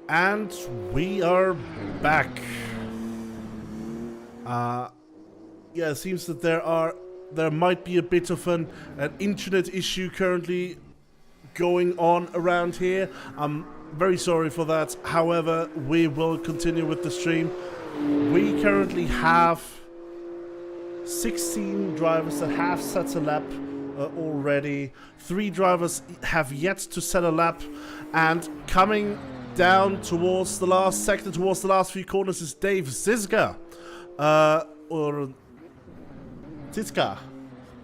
And we are back. Yeah, it seems that there might be a bit of an internet issue currently going on around here. I'm very sorry for that. However, we will continue with the stream. We currently have 16 drivers that have set a lap already. 3 drivers have yet to set a lap, and coming down towards the last sector, towards the last few corners, is Dave Zizga. Or Zizga.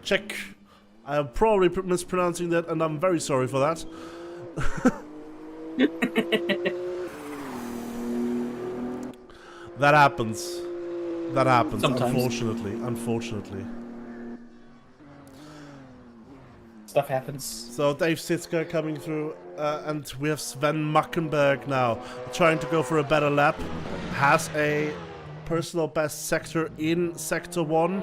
Check. I am probably mispronouncing that, and I'm very sorry for that. That happens. That happens, sometimes. Unfortunately. Stuff happens. So Dave Zizga coming through, and we have Sven Mackenberg now, trying to go for a better lap. Has a personal best sector in Sector 1.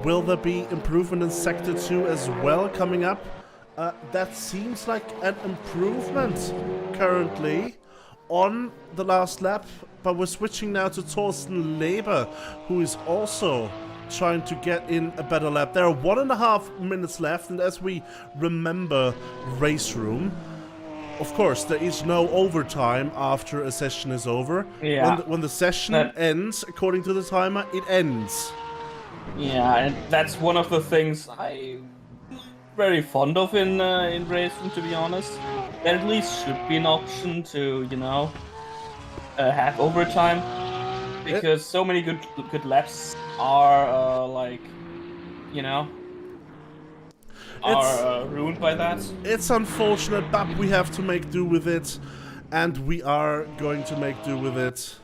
Will there be improvement in Sector 2 as well coming up? That seems like an improvement currently on the last lap, but we're switching now to Thorsten Leber, who is also trying to get in a better lap. There are 1.5 minutes left, and as we remember RaceRoom, of course, there is no overtime after a session is over. Yeah. When the session ends, according to the timer, it ends. Yeah, and that's one of the things I'm very fond of in RaceRoom, to be honest. There at least should be an option to, you know, have overtime, because so many good laps are like, you know, are ruined by that. It's unfortunate, but we have to make do with it, and we are going to make do with it.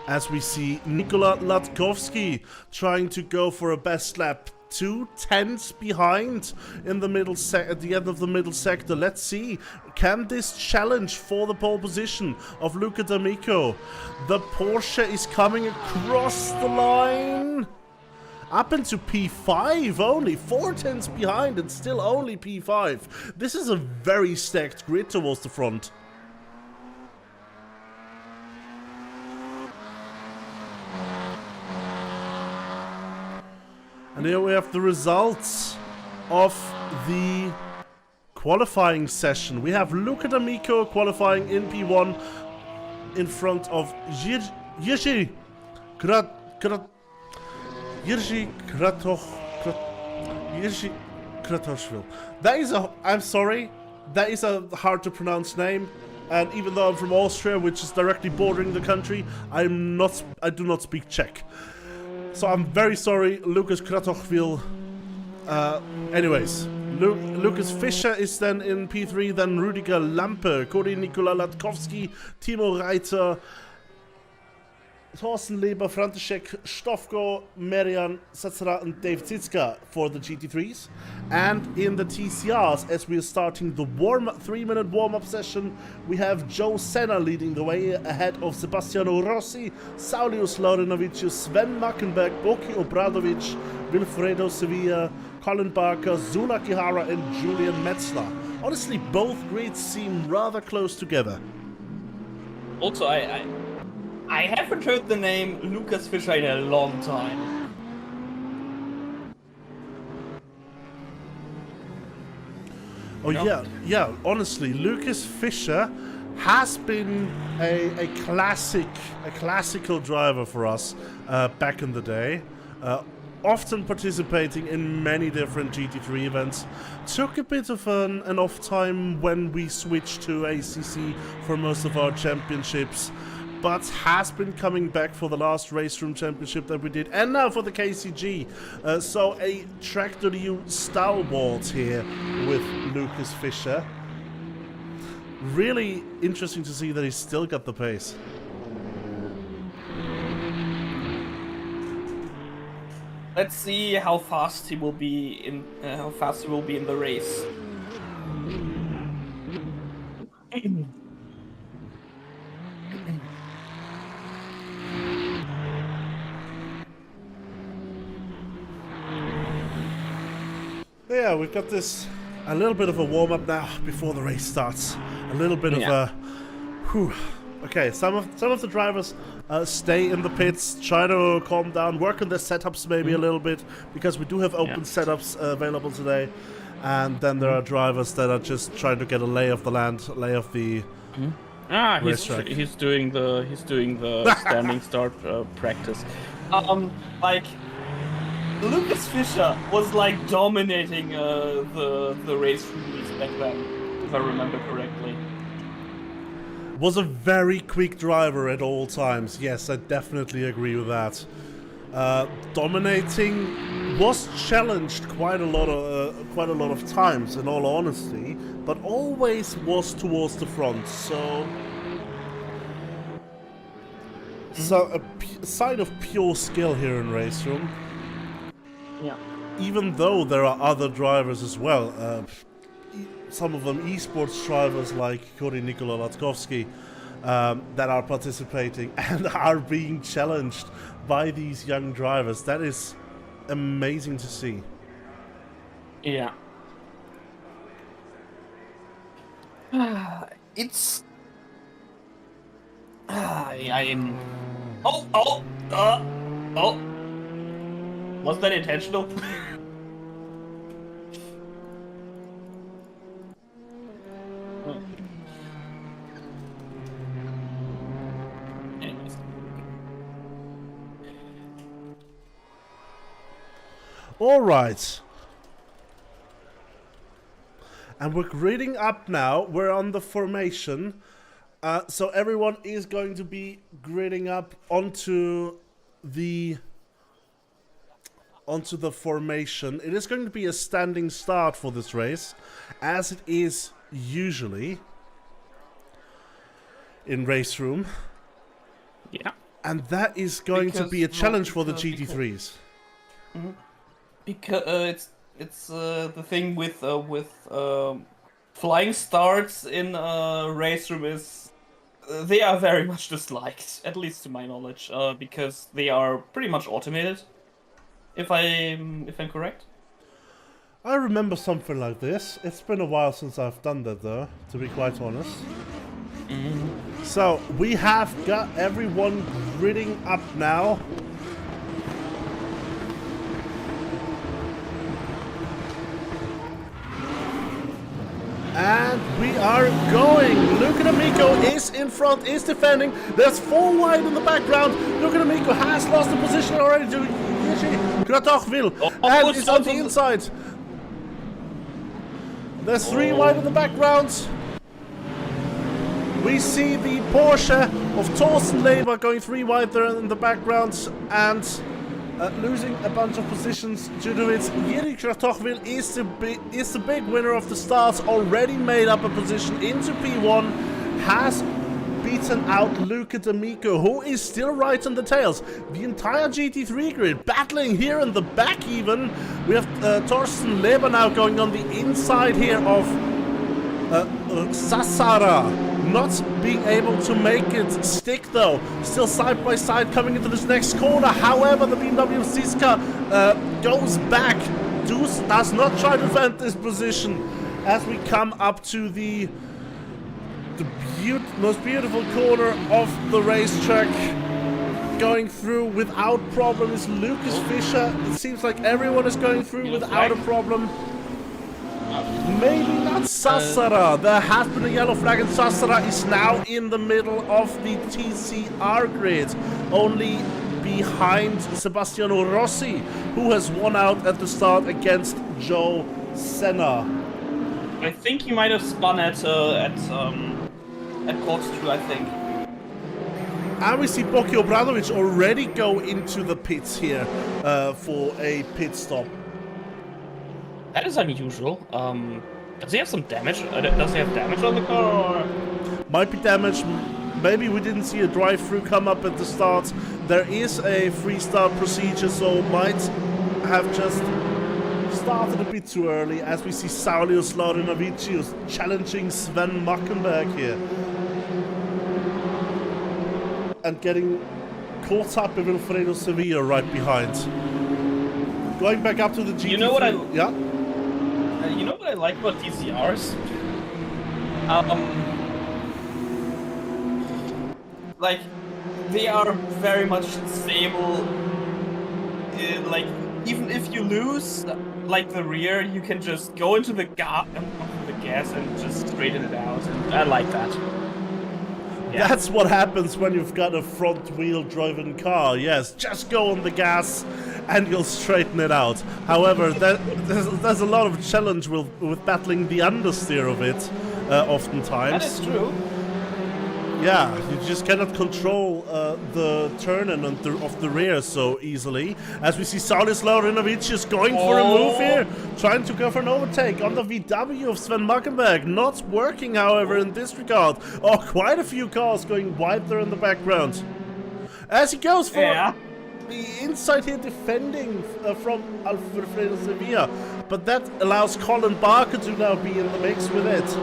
As we see Nikola Latkovsky trying to go for a best lap, 2 tenths behind in the middle at the end of the middle sector. Let's see, can this challenge for the pole position of Luca D'Amico? The Porsche is coming across the line. Up into P5 only, 4 tenths behind and still only P5. This is a very stacked grid towards the front. And here we have the results of the qualifying session. We have Luca D'Amico qualifying in P1 in front of Jiří Kratochvil. That is I'm sorry, that is a hard to pronounce name. And even though I'm from Austria, which is directly bordering the country, I do not speak Czech. So I'm very sorry, Lucas Kratochvil. Anyways, Lucas Fischer is then in P3, then Rüdiger Lampe, Cody Nikola Latkovsky, Timo Reiter, Thorsten Leber, František Štofko, Marian Satsara, and Dave Zizka for the GT3s. And in the TCRs, as we are starting the 3-minute warm-up session, we have Joe Senna leading the way ahead of Sebastiano Rossi, Saulius Laurenovicius, Sven Mackenberg, Boki Obradovic, Wilfredo Sevilla, Colin Barker, Zuna Kihara, and Julian Metzler. Honestly, both grids seem rather close together. Also, I haven't heard the name Lucas Fischer in a long time. Oh yeah. Honestly, Lucas Fischer has been a classical driver for us back in the day. Often participating in many different GT3 events. Took a bit of an off time when we switched to ACC for most of our championships, but has been coming back for the last RaceRoom championship that we did, and now for the KCG. So a tracc.eu stalwart here with Lucas Fischer. Really interesting to see that he's still got the pace. Let's see how fast he will be in the race. Yeah, we've got this a little bit of a warm-up now before the race starts. A little bit of a Whew. Okay, some of the drivers stay in the pits, try to calm down, work on their setups maybe a little bit, because we do have open setups available today. And then there are drivers that are just trying to get a lay of the land, lay of the racetrack. He's doing the standing start practice. Like Lucas Fischer was like dominating the race release back then, if I remember correctly. Was a very quick driver at all times. Yes, I definitely agree with that. Dominating was challenged quite a lot of times, in all honesty, but always was towards the front. So a sign of pure skill here in RaceRoom. Yeah. Even though there are other drivers as well. Some of them esports drivers like Cory Nikola Latkovsky that are participating and are being challenged by these young drivers. That is amazing to see. Yeah. It's... I'm... Oh! Was that intentional? All right. And we're gridding up now. We're on the formation. So everyone is going to be gridding up onto the formation. It is going to be a standing start for this race, as it is usually in RaceRoom. Yeah. And that is going to be a challenge for the GT3s. Because it's the thing with flying starts in RaceRoom is they are very much disliked, at least to my knowledge, because they are pretty much automated. If I'm correct. I remember something like this. It's been a while since I've done that, though, to be quite honest. So we have got everyone gridding up now. And we are going. Luca D'Amico is in front, is defending. There's 4 wide in the background. Luca D'Amico has lost the position already to Jiří Kratochvíl. And is on the inside. There's 3 wide in the background. We see the Porsche of Thorsten Leber going 3 wide there in the background and losing a bunch of positions due to it. Jiří Kratochvíl is the big winner of the starts, already made up a position into P1, has beaten out Luca D'Amico, who is still right on the tails. The entire GT3 grid battling here in the back even. We have Thorsten Leber now going on the inside here of Sassara, not being able to make it stick though. Still side by side coming into this next corner. However, the BMW Siska goes back. Does not try to defend this position as we come up to the most beautiful corner of the racetrack. Going through without problem is Lucas Fischer. It seems like everyone is going through without a problem. Maybe not Sassara. There has been a yellow flag and Sassara is now in the middle of the TCR grid. Only behind Sebastiano Rossi, who has won out at the start against Joe Senna. I think he might have spun at corkscrew, I think. And we see Boki Obradovic already go into the pits here for a pit stop. That is unusual. Does he have some damage? Does he have damage on the car? Or? Might be damage. Maybe we didn't see a drive-through come up at the start. There is a freestart procedure, so might have just started a bit too early, as we see Saulius Laurinavicius challenging Sven Mackenberg here. And getting caught up with Wilfredo Sevilla right behind. Going back up to the GT3. You know what I... Yeah? You know what I like about DCRs? like, they are very much stable. Like, even if you lose, like, the rear, you can just go into the gas and just straighten it out. And I like that. Yeah. That's what happens when you've got a front-wheel driven car. Yes, just go on the gas and you'll straighten it out. However, there's a lot of challenge with battling the understeer of it, oftentimes. That is true. Yeah, you just cannot control the turn-in of the rear so easily. As we see Saulis Laurinovic is going for a move here, trying to go for an overtake on the VW of Sven Mackenberg. Not working, however, in this regard. Oh, quite a few cars going wide there in the background. As he goes for the inside here, defending from Alfredo Sevilla. But that allows Colin Barker to now be in the mix with it.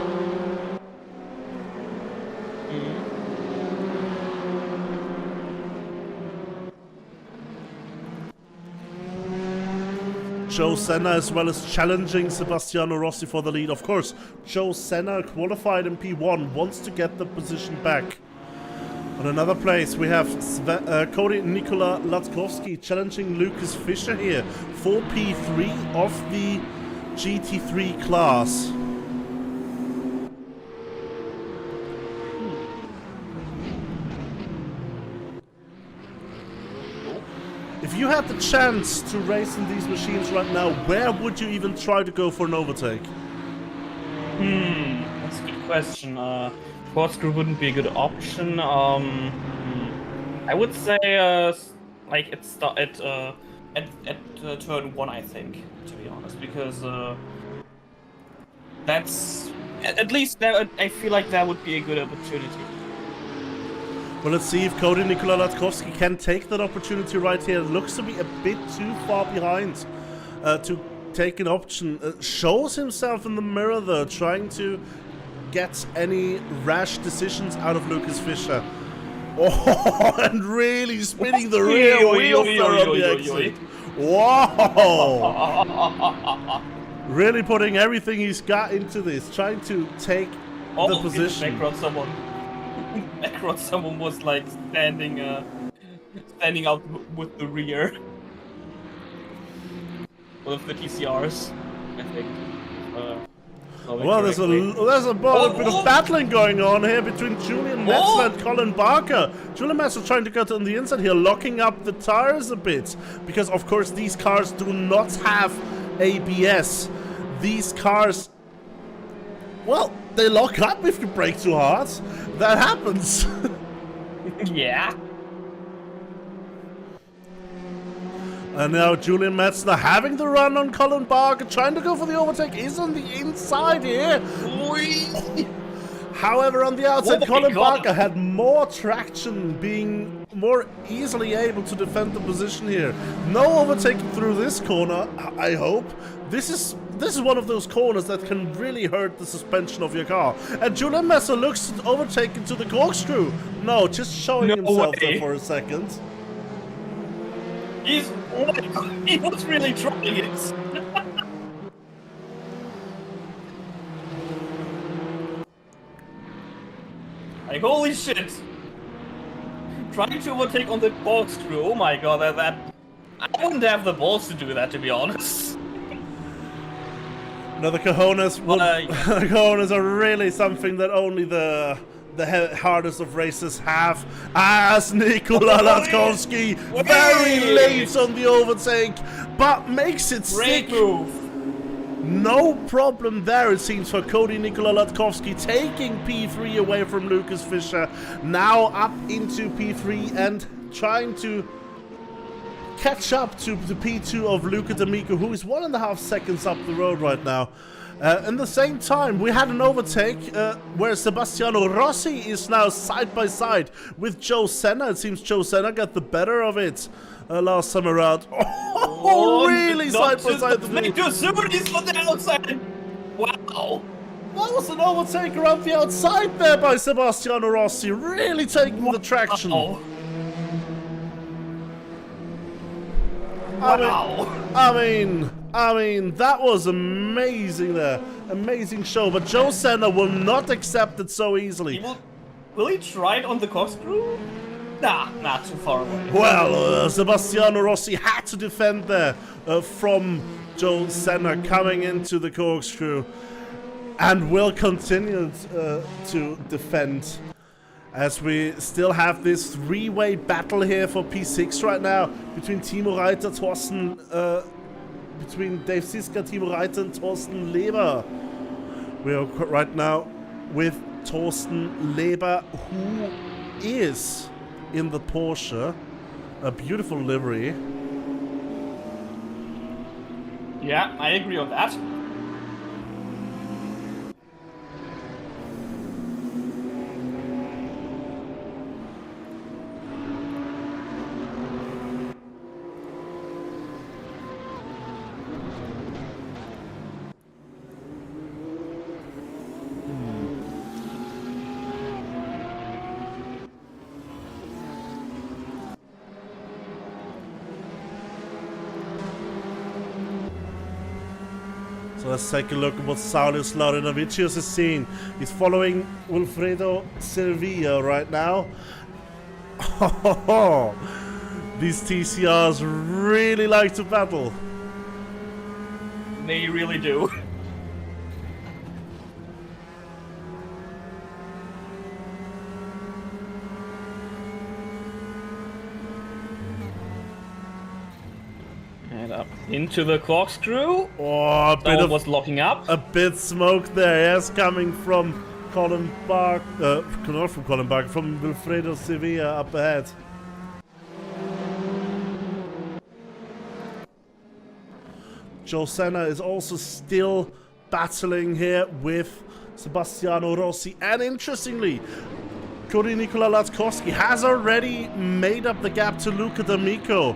Joe Senna as well as challenging Sebastiano Rossi for the lead. Of course, Joe Senna, qualified in P1, wants to get the position back. On another place, we have Cody Nikola Latkovsky challenging Lucas Fischer here for P3 of the GT3 class. If you had the chance to race in these machines right now, where would you even try to go for an overtake? That's a good question. Corkscrew wouldn't be a good option. I would say, like at turn 1, I think, to be honest, because that's at least that I feel like that would be a good opportunity. Well, let's see if Cody Nikola Latkovsky can take that opportunity right here. It looks to be a bit too far behind to take an option. Shows himself in the mirror though, trying to get any rash decisions out of Lucas Fischer. Oh, and really spinning the rear wheels there on the exit. Whoa! Really putting everything he's got into this, trying to take the position. Background, someone was like standing out with the rear. One of the TCRs, I think. Well, there's a bit of battling going on here between Julian Metzler and Colin Barker. Julian Metzler trying to get on the inside here, locking up the tires a bit. Because, of course, these cars do not have ABS. These cars, well, they lock up if you brake too hard. That happens. Yeah. And now Julian Metzler having the run on Colin Barker, trying to go for the overtake, is on the inside here. However, on the outside, Colin Barker had more traction, being more easily able to defend the position here. No overtaking through this corner, I hope. This is one of those corners that can really hurt the suspension of your car. And Julian Metzler looks to overtake into the corkscrew. No, just showing himself there for a second. He was really trying it. Like, holy shit. Trying to overtake on the corkscrew. Oh my god, that I wouldn't have the balls to do that, to be honest. No, the cojones, the cojones are really something that only the hardest of races have. As Nikola Latkovsky very late on the overtake, but makes it stick. No problem there, it seems, for Cody Nikola Latkovsky, taking P3 away from Lucas Fischer. Now up into P3 and trying to catch up to the P2 of Luca D'Amico, who is 1.5 seconds up the road right now. In the same time, we had an overtake where Sebastiano Rossi is now side by side with Joe Senna. It seems Joe Senna got the better of it last time around. Oh, really side by side. He's on the outside. Wow. That was an overtake around the outside there by Sebastiano Rossi, really taking the traction. Wow. I mean, that was amazing there. Amazing show, but Joe Senna will not accept it so easily. Will he try it on the corkscrew? Nah, not too far away. Well, Sebastiano Rossi had to defend there from Joe Senna coming into the corkscrew, and will continue to defend, as we still have this three-way battle here for P6 right now between Timo Reiter, between Dave Siska, Timo Reiter, and Thorsten Leber. We are right now with Thorsten Leber, who is in the Porsche. A beautiful livery. Yeah, I agree on that. So let's take a look at what Saulius Laurinavicius is seeing. He's following Wilfredo Silvia right now. These TCRs really like to battle. They really do. And up into the corkscrew. Oh, a bit of was locking up. a bit smoke there, yes, coming from Colin Bark, not from Colin Bark, from Wilfredo Sevilla up ahead. Joe Senna is also still battling here with Sebastiano Rossi, and interestingly, Cody Nikola Latkovsky has already made up the gap to Luca D'Amico.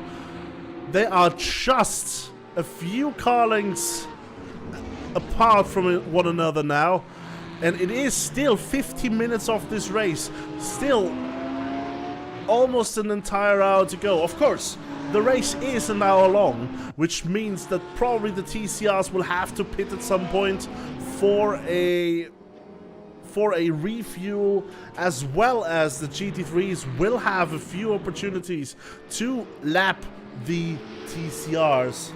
They are just a few car lengths apart from one another now, and it is still 50 minutes of this race. Still almost an entire hour to go. Of course, the race is an hour long, which means that probably the TCRs will have to pit at some point for a refuel, as well as the GT3s will have a few opportunities to lap the TCRs.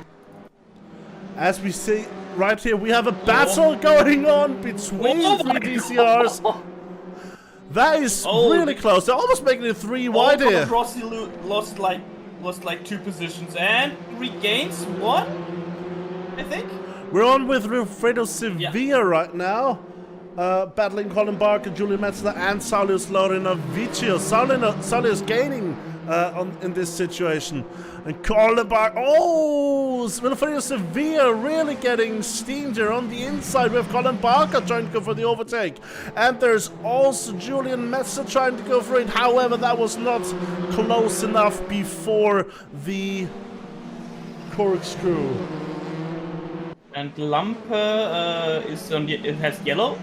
As we see right here, we have a battle going on between three TCRs. That is really close. They're almost making it 3 wide here. Rossi lost like 2 positions and regains 1, I think. We're on with Wilfredo Sevilla right now. Battling Colin Barker, Julian Metzler, and Saulius Laurinavicius. Saulius gaining in this situation. And Colin Barker, Wilfredo Sevilla really getting steamed here on the inside with Colin Barker trying to go for the overtake. And there's also Julian Metzler trying to go for it. However, that was not close enough before the corkscrew. And Lampe is on it has yellow.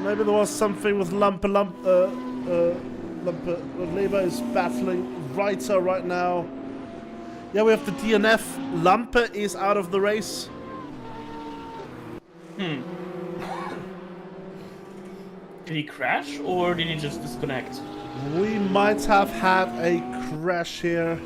Maybe there was something with Lampe. Leber is battling Reiter right now. Yeah, we have the DNF. Lampe is out of the race. Did he crash or did he just disconnect? We might have had a crash here.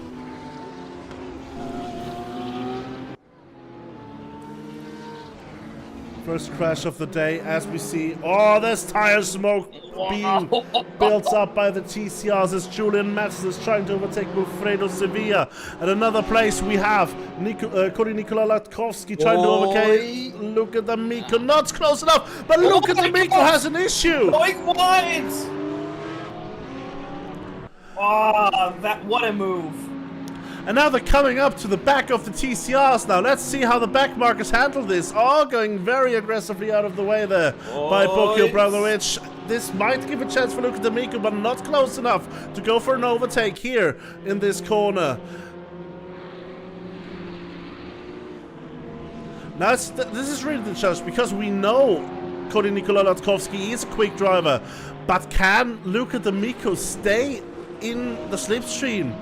First crash of the day, as we see. Oh, there's tire smoke being built up by the TCRs as Julian Metzler is trying to overtake Wilfredo Sevilla. At another place, we have Cody Nikola Latkovsky trying to overtake Luca D'Amico. Not close enough, but Luca D'Amico has an issue. Going wide! What a move. And now they're coming up to the back of the TCRs now. Let's see how the back markers handle this. Going very aggressively out of the way there by Bokio Bradovic. This might give a chance for Luca D'Amico, but not close enough to go for an overtake here in this corner. Now this is really the challenge, because we know Cody Nikola Latkovsky is a quick driver, but can Luca D'Amico stay in the slipstream?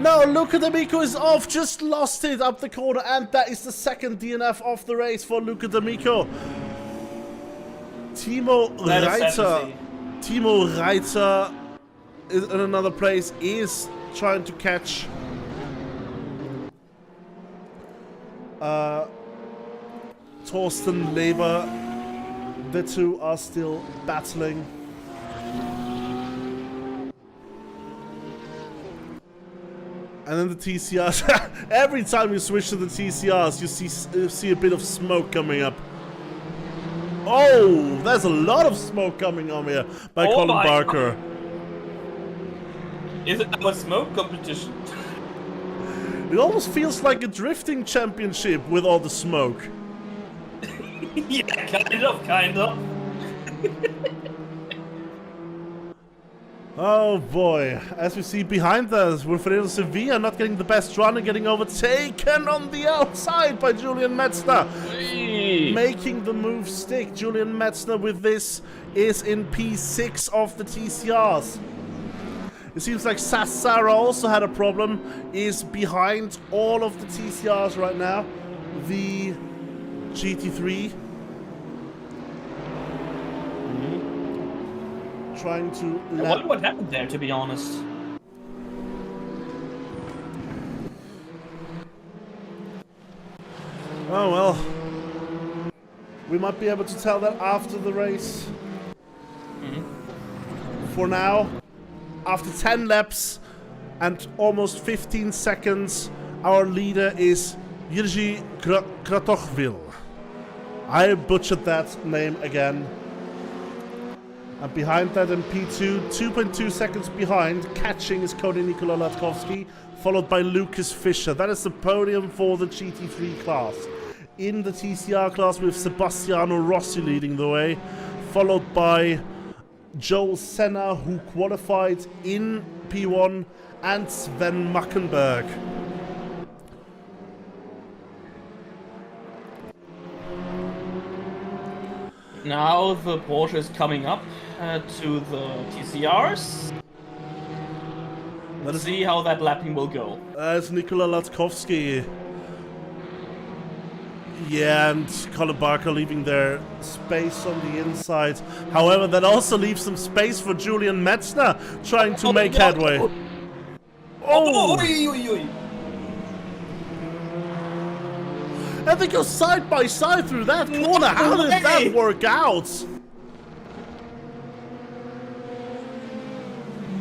No, Luca D'Amico is off, just lost it up the corner, and that is the second DNF of the race for Luca D'Amico. Timo Reiter is in another place, is trying to catch Torsten Leber. The two are still battling. And then the TCRs. Every time you switch to the TCRs, you see a bit of smoke coming up. Oh, there's a lot of smoke coming on here by Colin Barker. Is it now a smoke competition? It almost feels like a drifting championship with all the smoke. Yeah, kind of. Oh boy, as we see behind us, Wilfredo Sevilla not getting the best run and getting overtaken on the outside by Julian Metzner. Hey. Making the move stick. Julian Metzner with this is in P6 of the TCRs. It seems like Sassara also had a problem, is behind all of the TCRs right now. The GT3 trying to... I wonder what happened there, to be honest. Oh well. We might be able to tell that after the race. For now, after 10 laps and almost 15 seconds, our leader is Jiří Kratochvil. I butchered that name again. And behind that in P2, 2.2 seconds behind, catching is Cody Nikola Latkovsky, followed by Lucas Fischer. That is the podium for the GT3 class. In the TCR class, with Sebastiano Rossi leading the way, followed by Joel Senna, who qualified in P1, and Sven Mackenberg. Now the Porsche is coming up to the TCRs. Let's see how that lapping will go. It's Nikola Latkovsky. Yeah, and Colin Barker leaving their space on the inside. However, that also leaves some space for Julian Metzner trying to make headway. Oh! And they go side by side through that corner. How did that work out?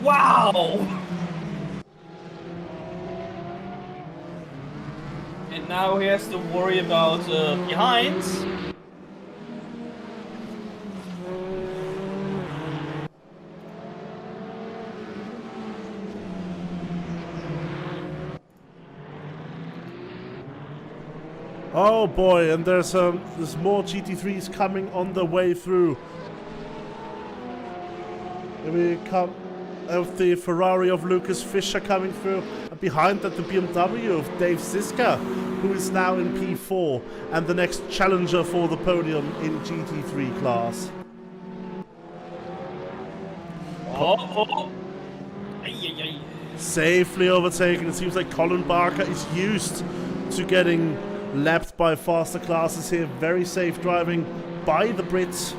Wow! And now he has to worry about behinds. Oh boy, and there's more GT3s coming on the way through. Here we come of the Ferrari of Lucas Fischer coming through, and behind that the BMW of Dave Siska, who is now in P4 and the next challenger for the podium in GT3 class. Safely overtaken. It seems like Colin Barker is used to getting lapped by faster classes here. Very safe driving by the Brits,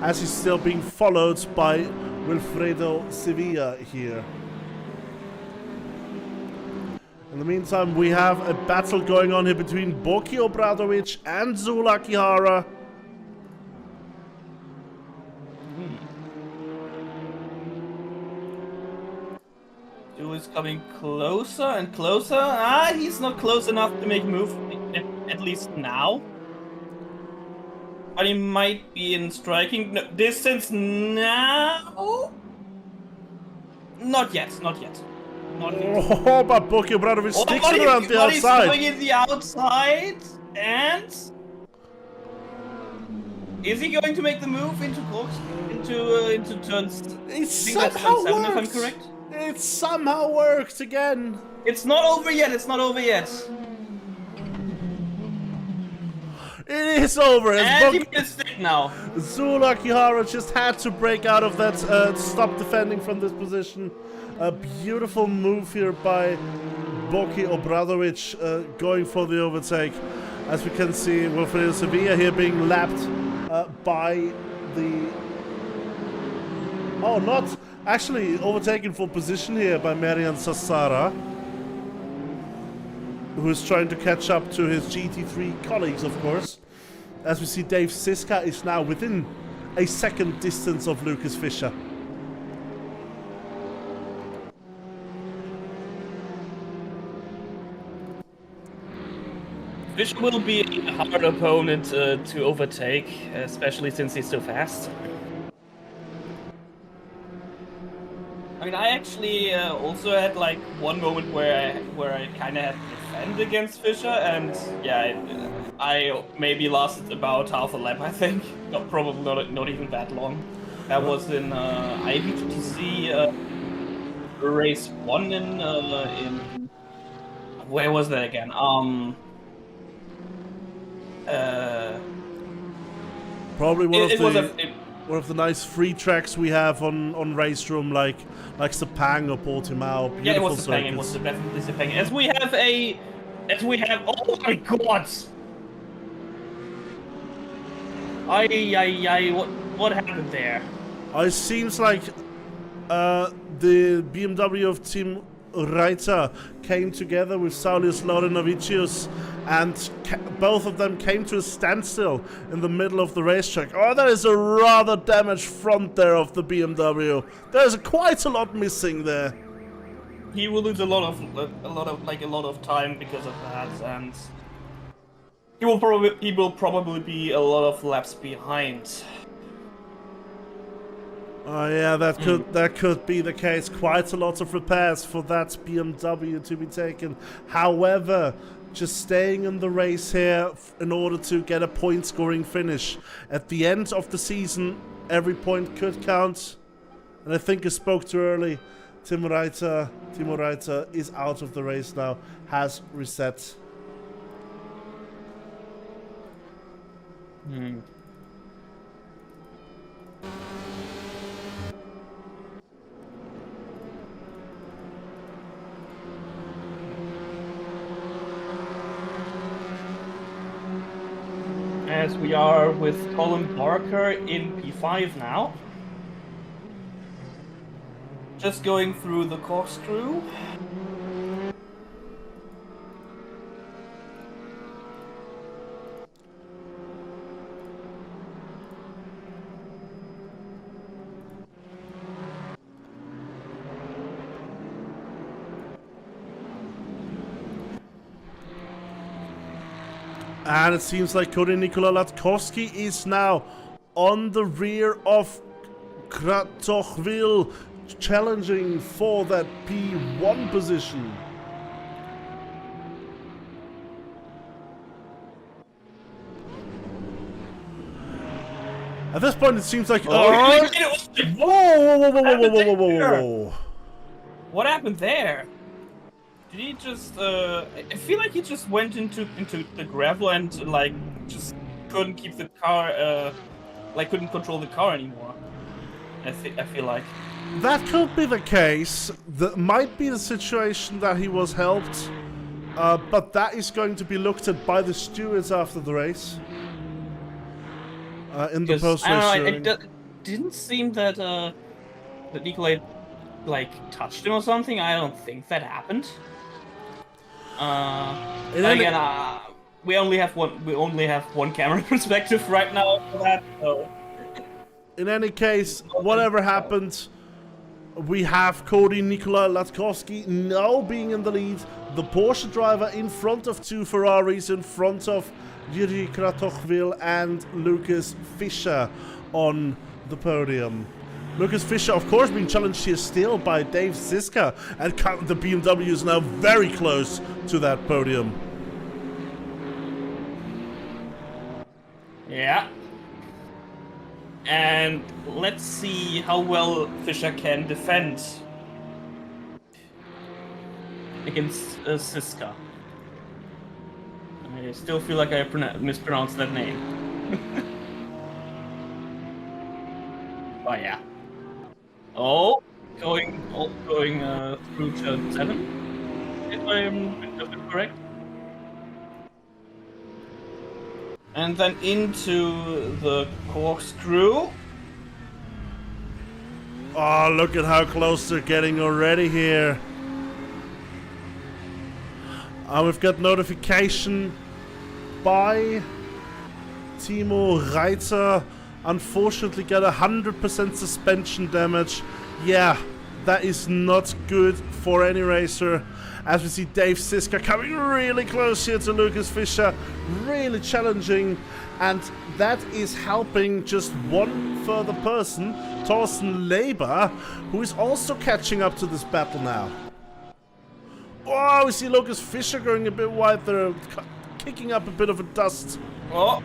as he's still being followed by Wilfredo Sevilla here. In the meantime, we have a battle going on here between Boki Obradovic and Zula Kihara. Zula is coming closer and closer. He's not close enough to make a move, at least now. But he might be in striking distance now. Not yet. Oh, but Boki Obradovic sticks it around the outside. He's going in the outside, and is he going to make the move into turns? It somehow worked. If I'm correct. It somehow worked again. It's not over yet. It is over. And he can stick now. Zula Kihara just had to break out of that, stop defending from this position. A beautiful move here by Boki Obradovic, going for the overtake. As we can see, Wilfredo Sevilla here being lapped by the... Oh, not actually overtaken for position here by Marian Sassara, who is trying to catch up to his GT3 colleagues, of course. As we see, Dave Siska is now within a second distance of Lucas Fischer. Fischer will be a hard opponent to overtake, especially since he's so fast. I mean, I actually also had like one moment where I kind of had to defend against Fischer, and yeah, I maybe lasted about half a lap. I think, probably not even that long. That was in IBTC race 1 in where was that again? Probably one of the nice free tracks we have on RaceRoom, like Sepang or Portimao. Yeah, it was Sepang. It was definitely Sepang. As we have. Oh my God! What happened there? It seems like the BMW of Team Reiter came together with Saulius Laurenovicius, and both of them came to a standstill in the middle of the racetrack. Oh, there is a rather damaged front there of the BMW. There's quite a lot missing there. He will lose a lot of time because of that, and he will probably be a lot of laps behind. Oh yeah, that could be the case. Quite a lot of repairs for that BMW to be taken. However, just staying in the race here in order to get a point-scoring finish. At the end of the season, every point could count. And I think I spoke too early. Timo Reiter is out of the race now, has reset. As we are with Colin Barker in P5 now. Just going through the corkscrew. And it seems like Cody Nikola Latkovsky is now on the rear of Kratochvil, challenging for that P1 position. At this point, it seems like... Whoa! What happened there? Did he just, I feel like he just went into the gravel and, like, just couldn't keep the car, couldn't control the car anymore. I feel like. That could be the case. That might be the situation that he was helped. But that is going to be looked at by the stewards after the race. In the post-race hearing. It didn't seem that, that Nikolai, like, touched him or something. I don't think that happened. We only have one camera perspective right now for that. So. In any case, whatever happened, we have Cody Nikola Latkovsky now being in the lead. The Porsche driver in front of two Ferraris, in front of Yuri Kratochvil and Lucas Fischer on the podium. Lucas Fischer, of course, being challenged here still by Dave Siska, and the BMW is now very close to that podium. Yeah. And let's see how well Fischer can defend against Siska. I still feel like I mispronounced that name. Oh yeah. Oh, going through turn 7, if I'm correct. And then into the corkscrew. Oh, look at how close they're getting already here. We've got notification by Timo Reiter. Unfortunately got 100% suspension damage. Yeah, that is not good for any racer. As we see Dave Siska coming really close here to Lucas Fischer. Really challenging. And that is helping just one further person, Thorsten Leber, who is also catching up to this battle now. Oh, we see Lucas Fischer going a bit wide there, kicking up a bit of a dust. Oh.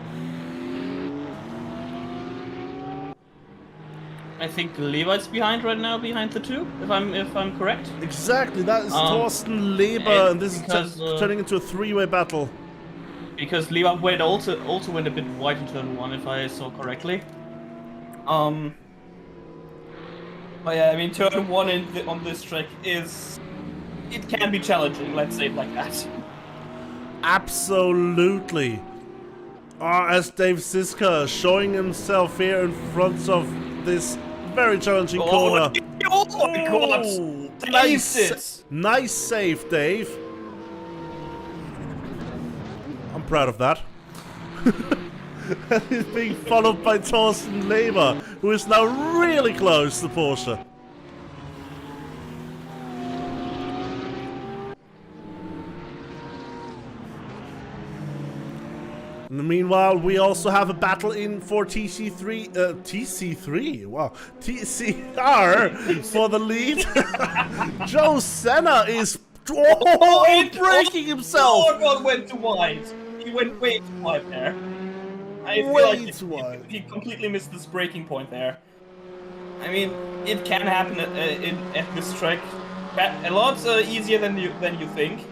I think Levi's behind right now, behind the two, if I'm correct. Exactly, that is Thorsten Leber, and this is turning into a three-way battle. Because Levi also went a bit wide in turn 1, if I saw correctly. But yeah, I mean, turn 1 on this track it can be challenging, let's say it like that. Absolutely. As Dave Siska showing himself here in front of this very challenging corner. Oh my god! Nice save, Dave. I'm proud of that. And he's being followed by Thorsten Leber, who is now really close to Porsche. Meanwhile, we also have a battle in for TC3, wow, TCR for the lead. Joe Senna is breaking himself. Oh god, went too wide. He went way too wide there. I feel like he completely missed this breaking point there. I mean, it can happen at this track. A lot easier than you think.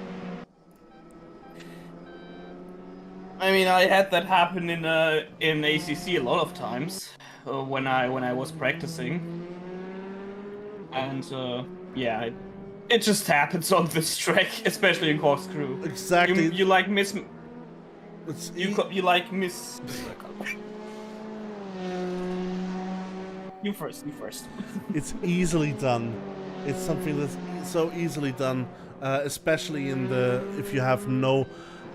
I mean, I had that happen in ACC a lot of times when I was practicing, and yeah, it just happens on this track, especially in corkscrew. Exactly. You like miss. You like miss. You first. It's easily done. It's something that's so easily done, especially if you have no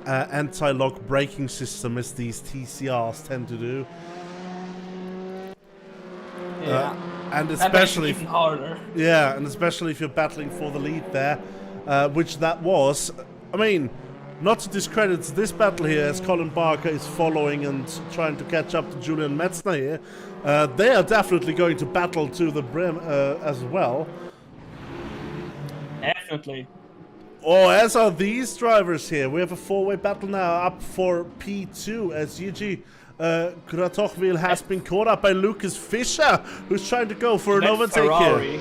anti-lock braking system, as these TCRs tend to do. Yeah. And especially even harder. Yeah, and especially if you're battling for the lead there, which that was. I mean, not to discredit this battle here, as Colin Barker is following and trying to catch up to Julian Metzner here. They are definitely going to battle to the brim as well. Definitely. Oh, as are these drivers here. We have a four-way battle now up for P2 as Yuji Gratochvil has been caught up by Lucas Fischer, who's trying to go for an overtake here.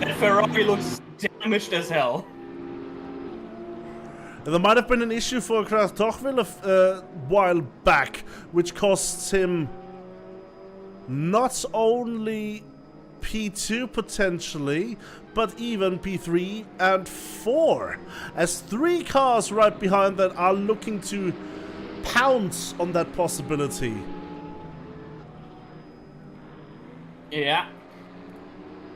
That Ferrari looks damaged as hell. There might have been an issue for Gratochvil a while back, which costs him not only P2 potentially, but even P3 and 4, as 3 cars right behind that are looking to pounce on that possibility. Yeah.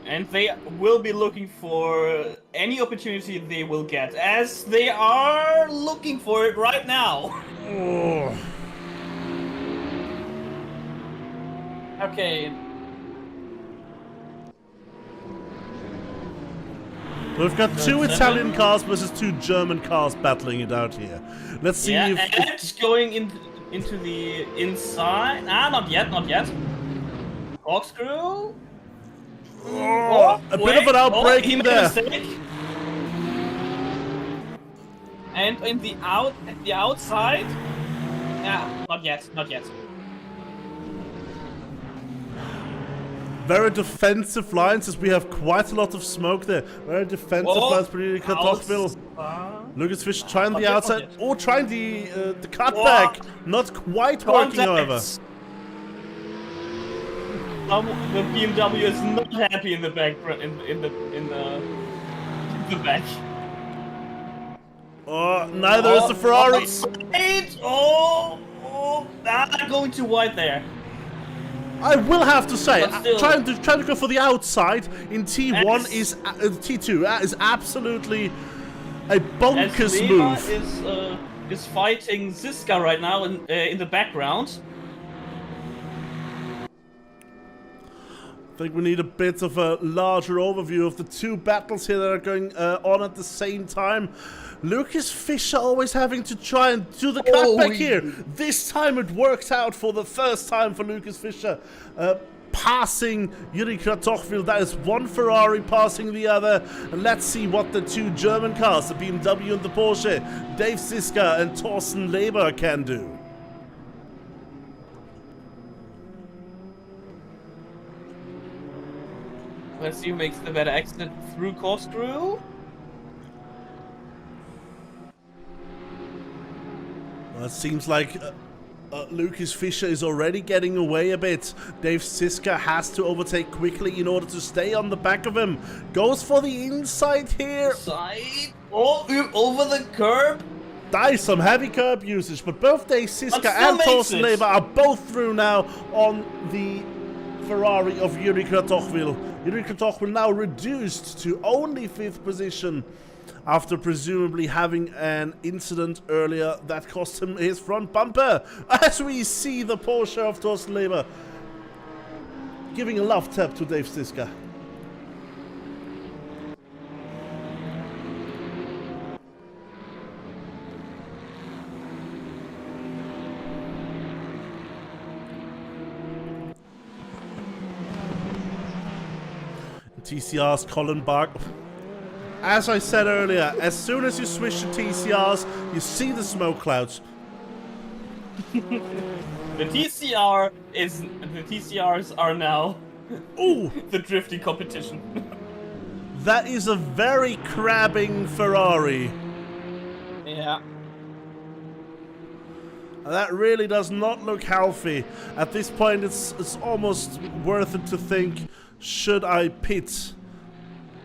And they will be looking for any opportunity they will get, as they are looking for it right now. Oh. Okay. We've got 2 Italian cars versus 2 German cars battling it out here. Let's see if... Edge going into the inside. Not yet. Corkscrew. Oh, a bit of an outbreaking there. And in the outside. Yeah, not yet. Very defensive lines, as we have quite a lot of smoke there. Very defensive lines, pretty Gratochvil. Lucas Fischer trying the yet, outside, not yet. or trying the cutback. Not quite working, however. The BMW is not happy in the back. In the back. Neither is the Ferrari. Going too wide there. I will have to say, But still- trying to go for the outside in T1 is T2 is absolutely a bonkers move. Is fighting Ziska right now in the background. I think we need a bit of a larger overview of the two battles here that are going on at the same time. Lucas Fischer always having to try and do the cutback here. This time it worked out for the first time for Lucas Fischer. Passing Yuri Kratochvil. That is one Ferrari passing the other. And let's see what the two German cars, the BMW and the Porsche, Dave Siska and Thorsten Leber, can do. Let's see who makes the better exit through corkscrew. Well, it seems like Lucas Fischer is already getting away a bit. Dave Siska has to overtake quickly in order to stay on the back of him. Goes for the inside here. Side. Oh, over the curb. That is some heavy curb usage, but both Dave Siska still and makes Thorsten it. Leber are both through now on the Ferrari of Yuri Kratochvil. Yuri Kratochvil now reduced to only 5th position after presumably having an incident earlier that cost him his front bumper. As we see the Porsche of Thorsten Leber giving a love tap to Dave Siska. TCR's Colin Bark. As I said earlier, as soon as you switch to TCRs, you see the smoke clouds. The TCRs are now Ooh, the drifting competition. that is a very crabbing Ferrari. Yeah. That really does not look healthy. At this point, it's almost worth it to think, should I pit?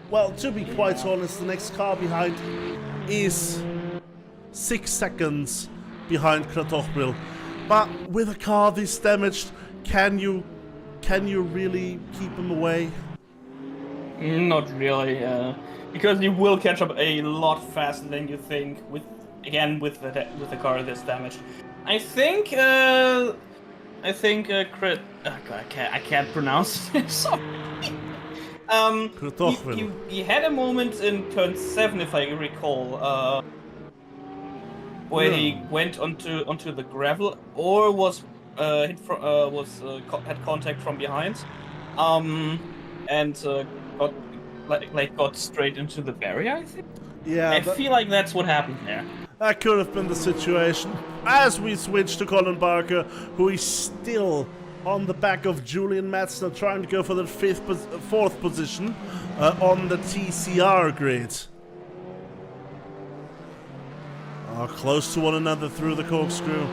Well, to be quite honest, the next car behind is 6 seconds behind Kratochvil. But with a car this damaged, can you really keep him away? Not really, because you will catch up a lot faster than you think. With the car this damaged. I think I can't pronounce it. Sorry. He had a moment in turn 7, if I recall, where he went onto the gravel, or was had contact from behind, and got straight into the barrier. I think. Yeah, I feel like that's what happened there. That could have been the situation. As we switch to Colin Barker, who is still on the back of Julian Metzner, trying to go for the 4th position on the TCR grid. Close to one another through the corkscrew.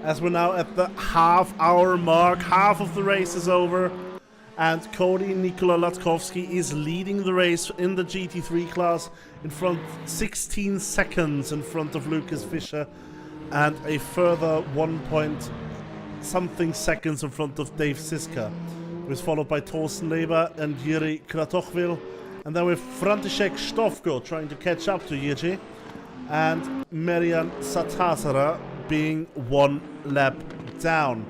As we're now at the half-hour mark, half of the race is over. And Cody Nikola Latkovsky is leading the race in the GT3 class in front 16 seconds in front of Lucas Fischer and a further 1-point-something seconds in front of Dave Siska, who is followed by Thorsten Leber and Yuri Kratochvil. And then with František Štofko trying to catch up to Yuri and Marian Satasara being 1 lap down.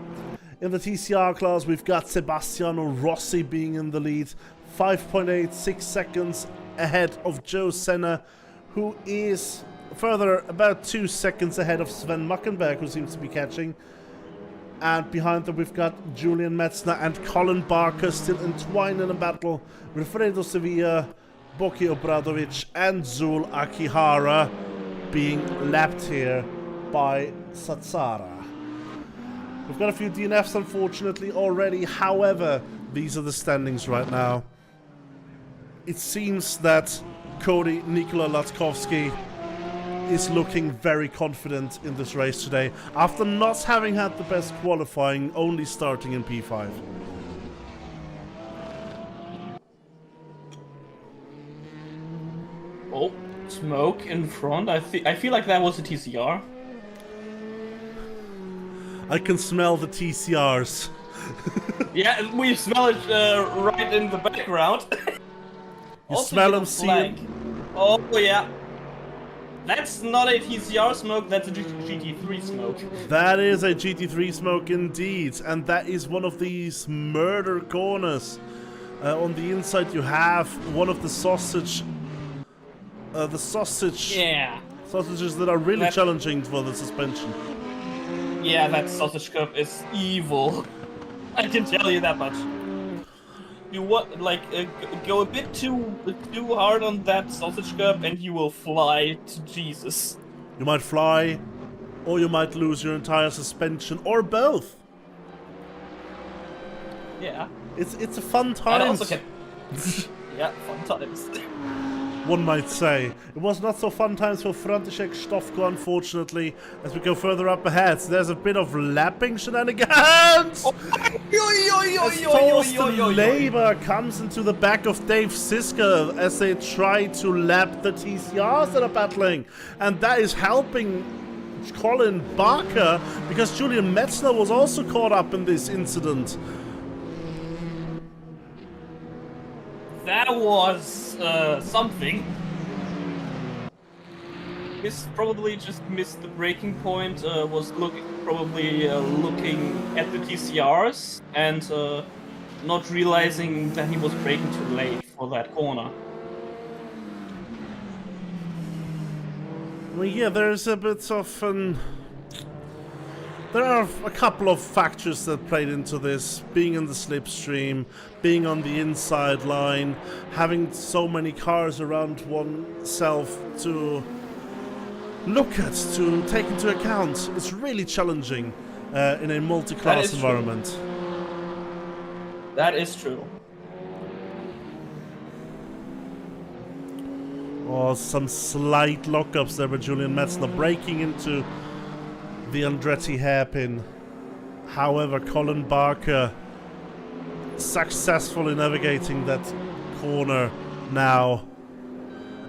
In the TCR class, we've got Sebastiano Rossi being in the lead, 5.86 seconds ahead of Joe Senna, who is further about 2 seconds ahead of Sven Muckenberg, who seems to be catching. And behind them, we've got Julian Metzner and Colin Barker still entwined in a battle with Fredo Sevilla, Boki Obradovic, and Zul Akihara being lapped here by Satsara. We've got a few DNFs, unfortunately, already. However, These are the standings right now. It seems that Cody Nikola Latkovsky is looking very confident in this race today, after not having had the best qualifying, only starting in P5. Oh, smoke in front. I feel like that was a TCR. I can smell the TCRs. Yeah, we smell it right in the background. You smell them, see them? Oh yeah. That's not a TCR smoke, that's a GT3 smoke. That is a GT3 smoke indeed, and that is one of these murder corners. On the inside you have one of the sausages that are really challenging for the suspension. Yeah, that sausage curb is evil. I can tell you that much. You go a bit too hard on that sausage curb and you will fly to Jesus. You might fly, or you might lose your entire suspension, or both. Yeah. It's a fun time. Yeah, fun times. One might say. It was not so fun times for František Štofko, unfortunately, as we go further up ahead. There's a bit of lapping shenanigans! As Torsten Laber comes into the back of Dave Siska as they try to lap the TCRs that are battling. And that is helping Colin Barker, because Julian Metzler was also caught up in this incident. That was something. Probably just missed the braking point. Was probably looking at the TCRs and not realizing that he was braking too late for that corner. Well, yeah, there's a bit of an... There are a couple of factors that played into this, being in the slipstream, being on the inside line, having so many cars around oneself to look at, to take into account. It's really challenging in a multi-class environment. True. That is true. Oh, some slight lockups there with Julian Metzler breaking into the Andretti hairpin. However, Colin Barker successfully navigating that corner now,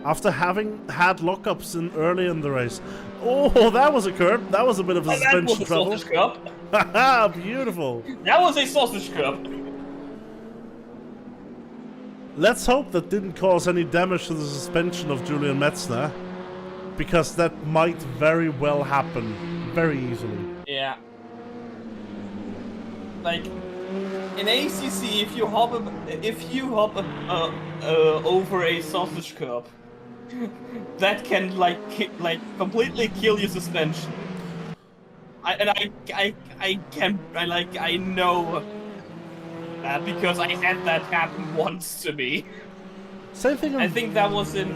after having had lockups early in the race. Oh, that was a curb. That was a bit of a suspension trouble. That was a sausage curb. Haha, beautiful. That was a sausage curb. Let's hope that didn't cause any damage to the suspension of Julian Metzler, because that might very well happen very easily. Yeah. Like in ACC, if you hop over a sausage curb, that can completely kill your suspension. I know that because I had that happen once to me. Same thing. I think that was in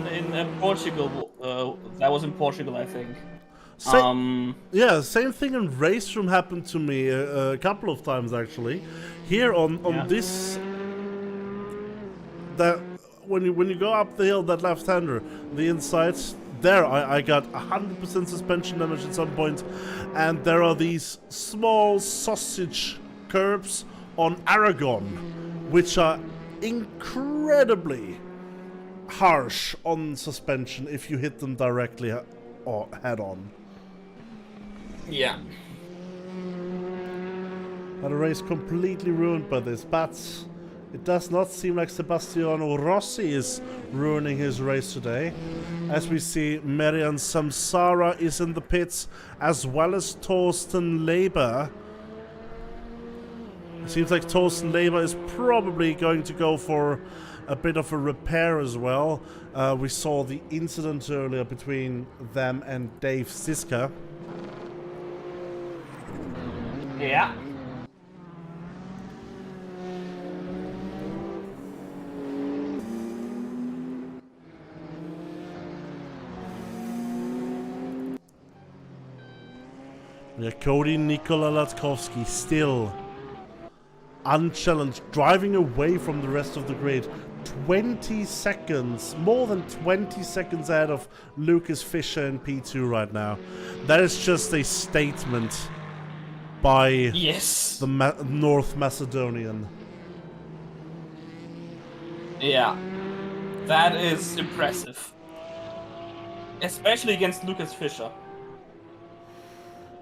Portugal. That was in Portugal, I think. Yeah, same thing in RaceRoom happened to me a couple of times actually. Here on this, that when you go up the hill, that left-hander, the inside there, I got 100% suspension damage at some point, and there are these small sausage curbs on Aragon, which are incredibly harsh on suspension if you hit them directly or head-on. Yeah. And a race completely ruined by this, but it does not seem like Sebastiano Rossi is ruining his race today. As we see, Merian Samsara is in the pits, as well as Torsten Laber. It seems like Torsten Laber is probably going to go for a bit of a repair as well. We saw the incident earlier between them and Dave Siska. Yeah. Yeah, Cody Nikola Latkovsky still unchallenged, driving away from the rest of the grid. 20 seconds, more than 20 seconds ahead of Lucas Fischer in P2 right now. That is just a statement by the North Macedonian. Yeah, that is impressive. Especially against Lucas Fischer.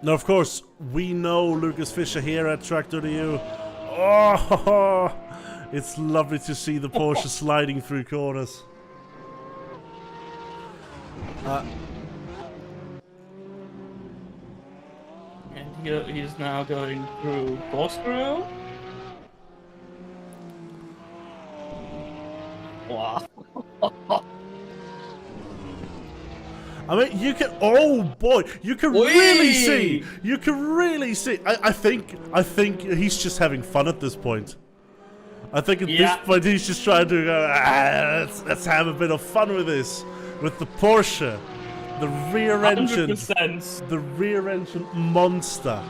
Now, of course, we know Lucas Fischer here at tracc.eu. Oh, it's lovely to see the Porsche sliding through corners. And he's now going through corkscrew. Wow. I mean, you can. Oh boy, you can really see. You can really see. I think he's just having fun at this point. I think at this point he's just trying to go. Let's have a bit of fun with this, with the Porsche, the rear engine, 100%. the rear engine monster.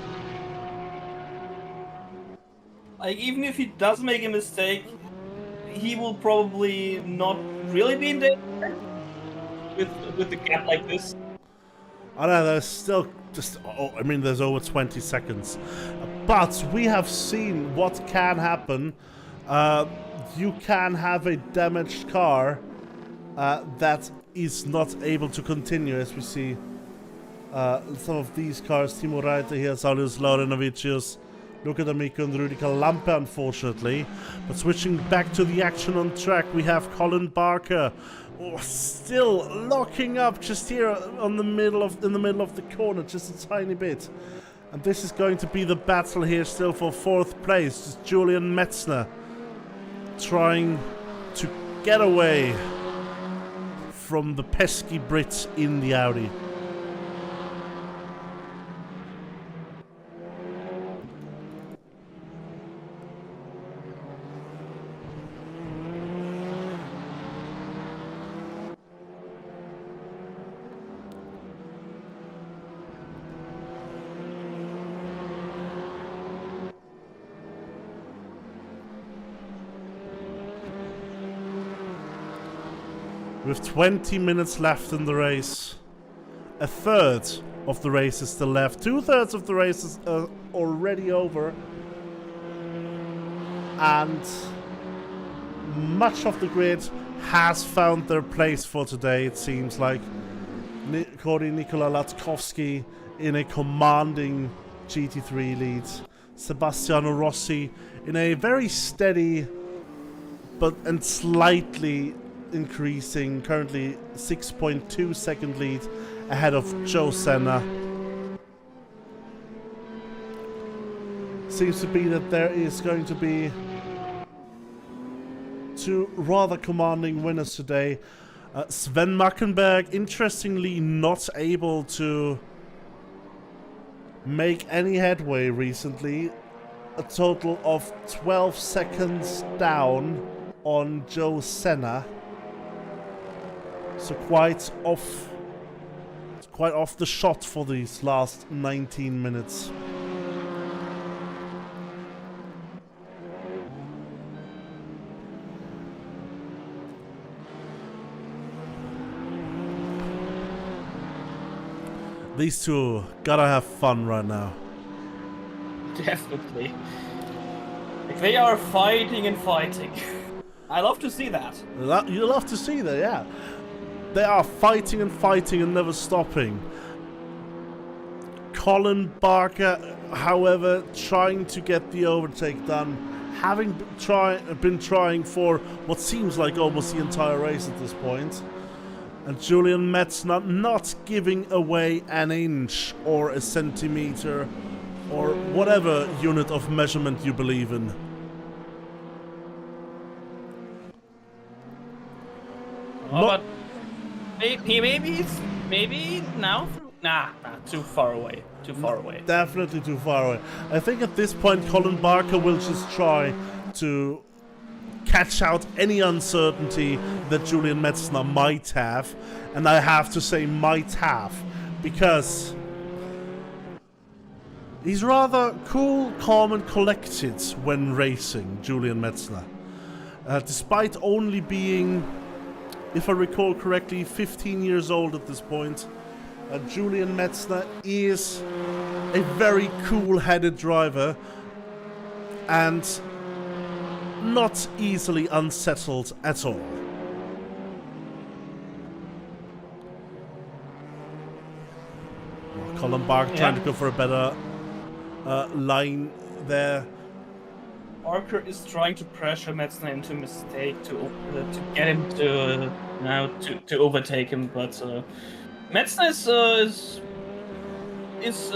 Like, even if he does make a mistake, he will probably not really be in danger with the gap like this. I know, there's still just, I mean, there's over 20 seconds. But we have seen what can happen. You can have a damaged car that is not able to continue, as we see some of these cars. Timo Reiter here, Saulius Laurenovicius, Luca D'Amico and Rüdiger Lampe, unfortunately. But switching back to the action on track, we have Colin Barker, still locking up just here in the middle of the corner, just a tiny bit. And this is going to be the battle here still for 4th place. Just Julian Metzner trying to get away from the pesky Brits in the Audi. With 20 minutes left in the race, a third of the race is still left. 2/3 of the race is already over, and much of the grid has found their place for today. It seems like Cory Nikola Latkovsky in a commanding GT3 lead, Sebastiano Rossi in a very steady and slightly increasing, currently 6.2 second lead ahead of Joe Senna. Seems to be that there is going to be two rather commanding winners today. Sven Mackenberg, interestingly, not able to make any headway recently. A total of 12 seconds down on Joe Senna. So quite off the shot for these last 19 minutes. These two gotta have fun right now. Definitely. Like, they are fighting and fighting. I love to see that. You love to see that, yeah. They are fighting and fighting and never stopping. Colin Barker, however, trying to get the overtake done, having been trying for what seems like almost the entire race at this point. And Julian Metzner not giving away an inch or a centimeter or whatever unit of measurement you believe in. But maybe now. Nah, too far away. Too far away. Definitely too far away. I think at this point Colin Barker will just try to catch out any uncertainty that Julian Metzner might have. And I have to say might have, because He's rather cool, calm and collected when racing, Julian Metzner. Despite only being, if I recall correctly, 15 years old at this point, Julian Metzner is a very cool-headed driver and not easily unsettled at all. Colin Barker trying to go for a better line there. Barker is trying to pressure Metzner into a mistake to get him to to overtake him, but Metzner is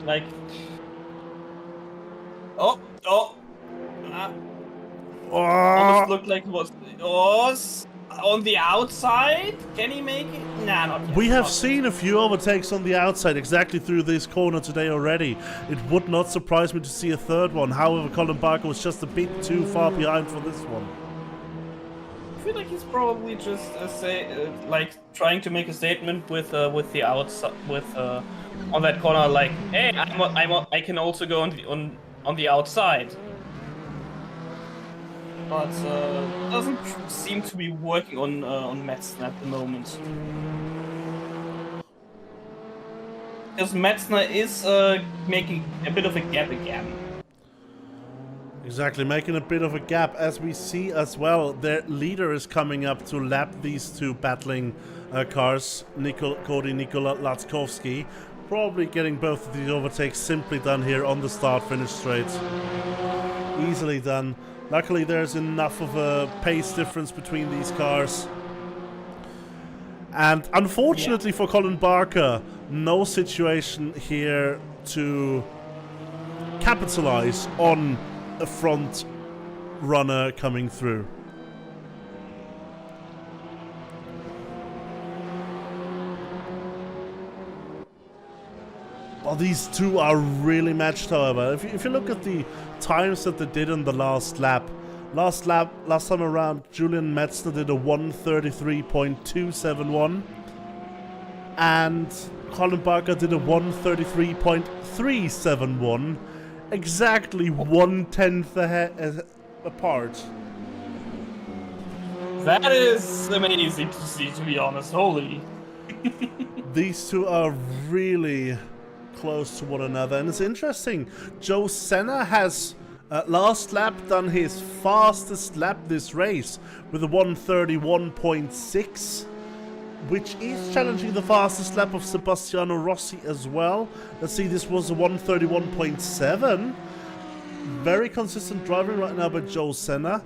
like almost looked like it was on the outside. Can he make it? Nah, not yet. We have seen a few overtakes on the outside exactly through this corner today already. It would not surprise me to see a third one. However, Colin Barker was just a bit too far behind for this one. I feel like he's probably just like trying to make a statement with the outside on that corner, like, hey, I can also go on the outside. But doesn't seem to be working on Metzner at the moment. Because Metzner is making a bit of a gap again. Exactly, making a bit of a gap, as we see as well. Their leader is coming up to lap these two battling cars, Cody Nikola Latskovsky. Probably getting both of these overtakes simply done here on the start-finish straight. Easily done. Luckily, there's enough of a pace difference between these cars. And unfortunately for Colin Barker, no situation here to capitalize on a front runner coming through. Well, these two are really matched, however. If you look at the times that they did in the last time around, Julian Metzner did a 1:33.271, and Colin Barker did a 1:33.371, exactly 1/10 apart. That is amazing to see, to be honest. Holy. These two are really close to one another, and it's interesting. Joe Senna has last lap done his fastest lap this race with a 1:31.6, which is challenging the fastest lap of Sebastiano Rossi as well. Let's see, this was a 1:31.7. Very consistent driving right now by Joe Senna,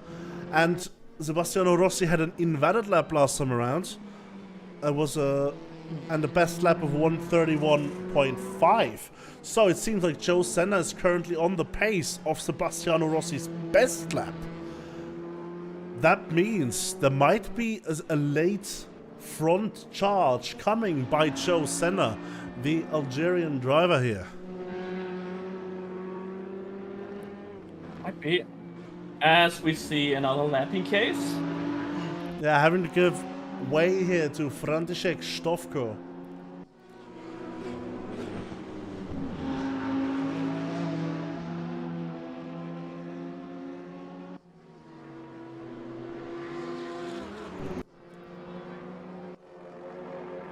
and Sebastiano Rossi had an invalid lap last time around. It was and the best lap of 1:31.5. So it seems like Joe Senna is currently on the pace of Sebastiano Rossi's best lap. That means there might be a late front charge coming by Joe Senna, the Algerian driver here. Might be. As we see another lapping case. Yeah, having to give way here to František Štofko.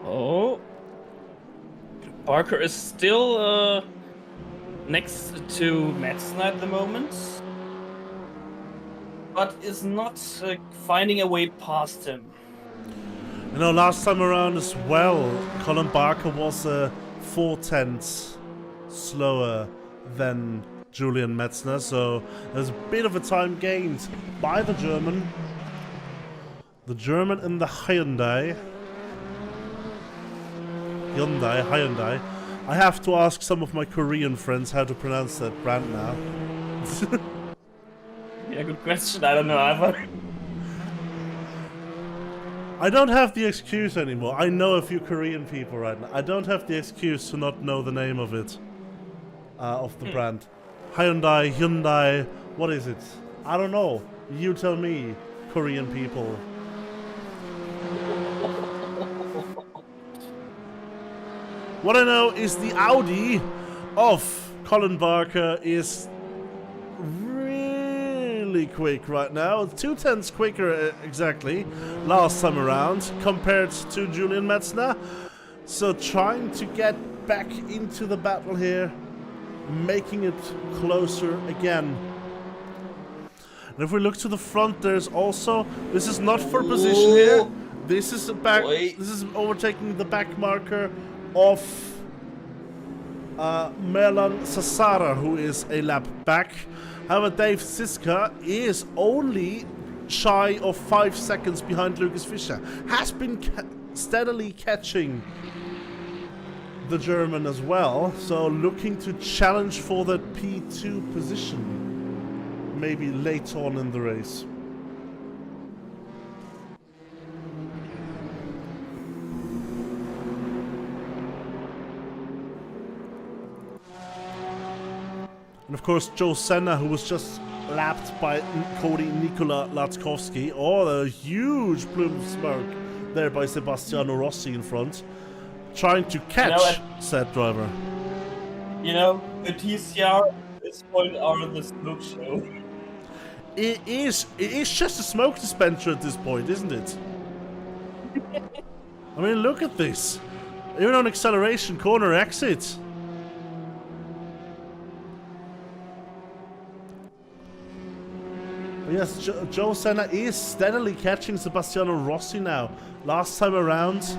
Oh. Barker is still next to Metzner at the moment, but is not finding a way past him. You know, last time around as well, Colin Barker was 4/10 slower than Julian Metzner, so there's a bit of a time gained by the German. The German in the Hyundai. Hyundai. I have to ask some of my Korean friends how to pronounce that brand now. Yeah, good question. I don't know either. I don't have the excuse anymore. I know a few Korean people right now. I don't have the excuse to not know the name of it. Of the brand. Hyundai, what is it? I don't know. You tell me, Korean people. What I know is the Audi of Colin Barker is really quick right now. 2/10 quicker exactly last time around compared to Julian Metzner. So trying to get back into the battle here, making it closer again. And if we look to the front, there's also, this is not for position here. This is a back. This is overtaking the back marker of Merlan Sassara, who is a lap back. However, Dave Siska is only shy of 5 seconds behind Lucas Fischer. Has been steadily catching the German as well. So looking to challenge for that P2 position, maybe later on in the race. And of course, Joe Senna, who was just lapped by Cody Nikola Latkovsky. Oh, a huge plume of smoke there by Sebastiano Rossi in front. Trying to catch said driver. You know, the TCR at this point are the smoke show. It is just a smoke dispenser at this point, isn't it? I mean, look at this. Even on acceleration, corner exit. But yes, Joe Senna is steadily catching Sebastiano Rossi now. Last time around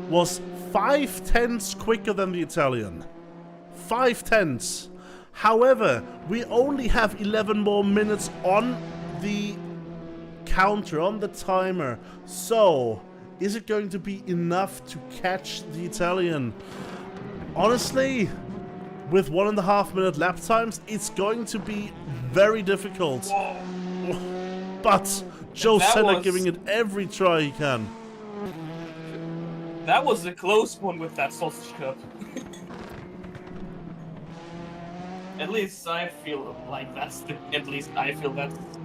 was 5/10 quicker than the Italian. 5/10. However, we only have 11 more minutes on the counter, on the timer. So, is it going to be enough to catch the Italian? Honestly, with 1.5 minute lap times, it's going to be very difficult. Whoa. But Joe Senna giving it every try he can. That was a close one with that sausage cup. At least I feel like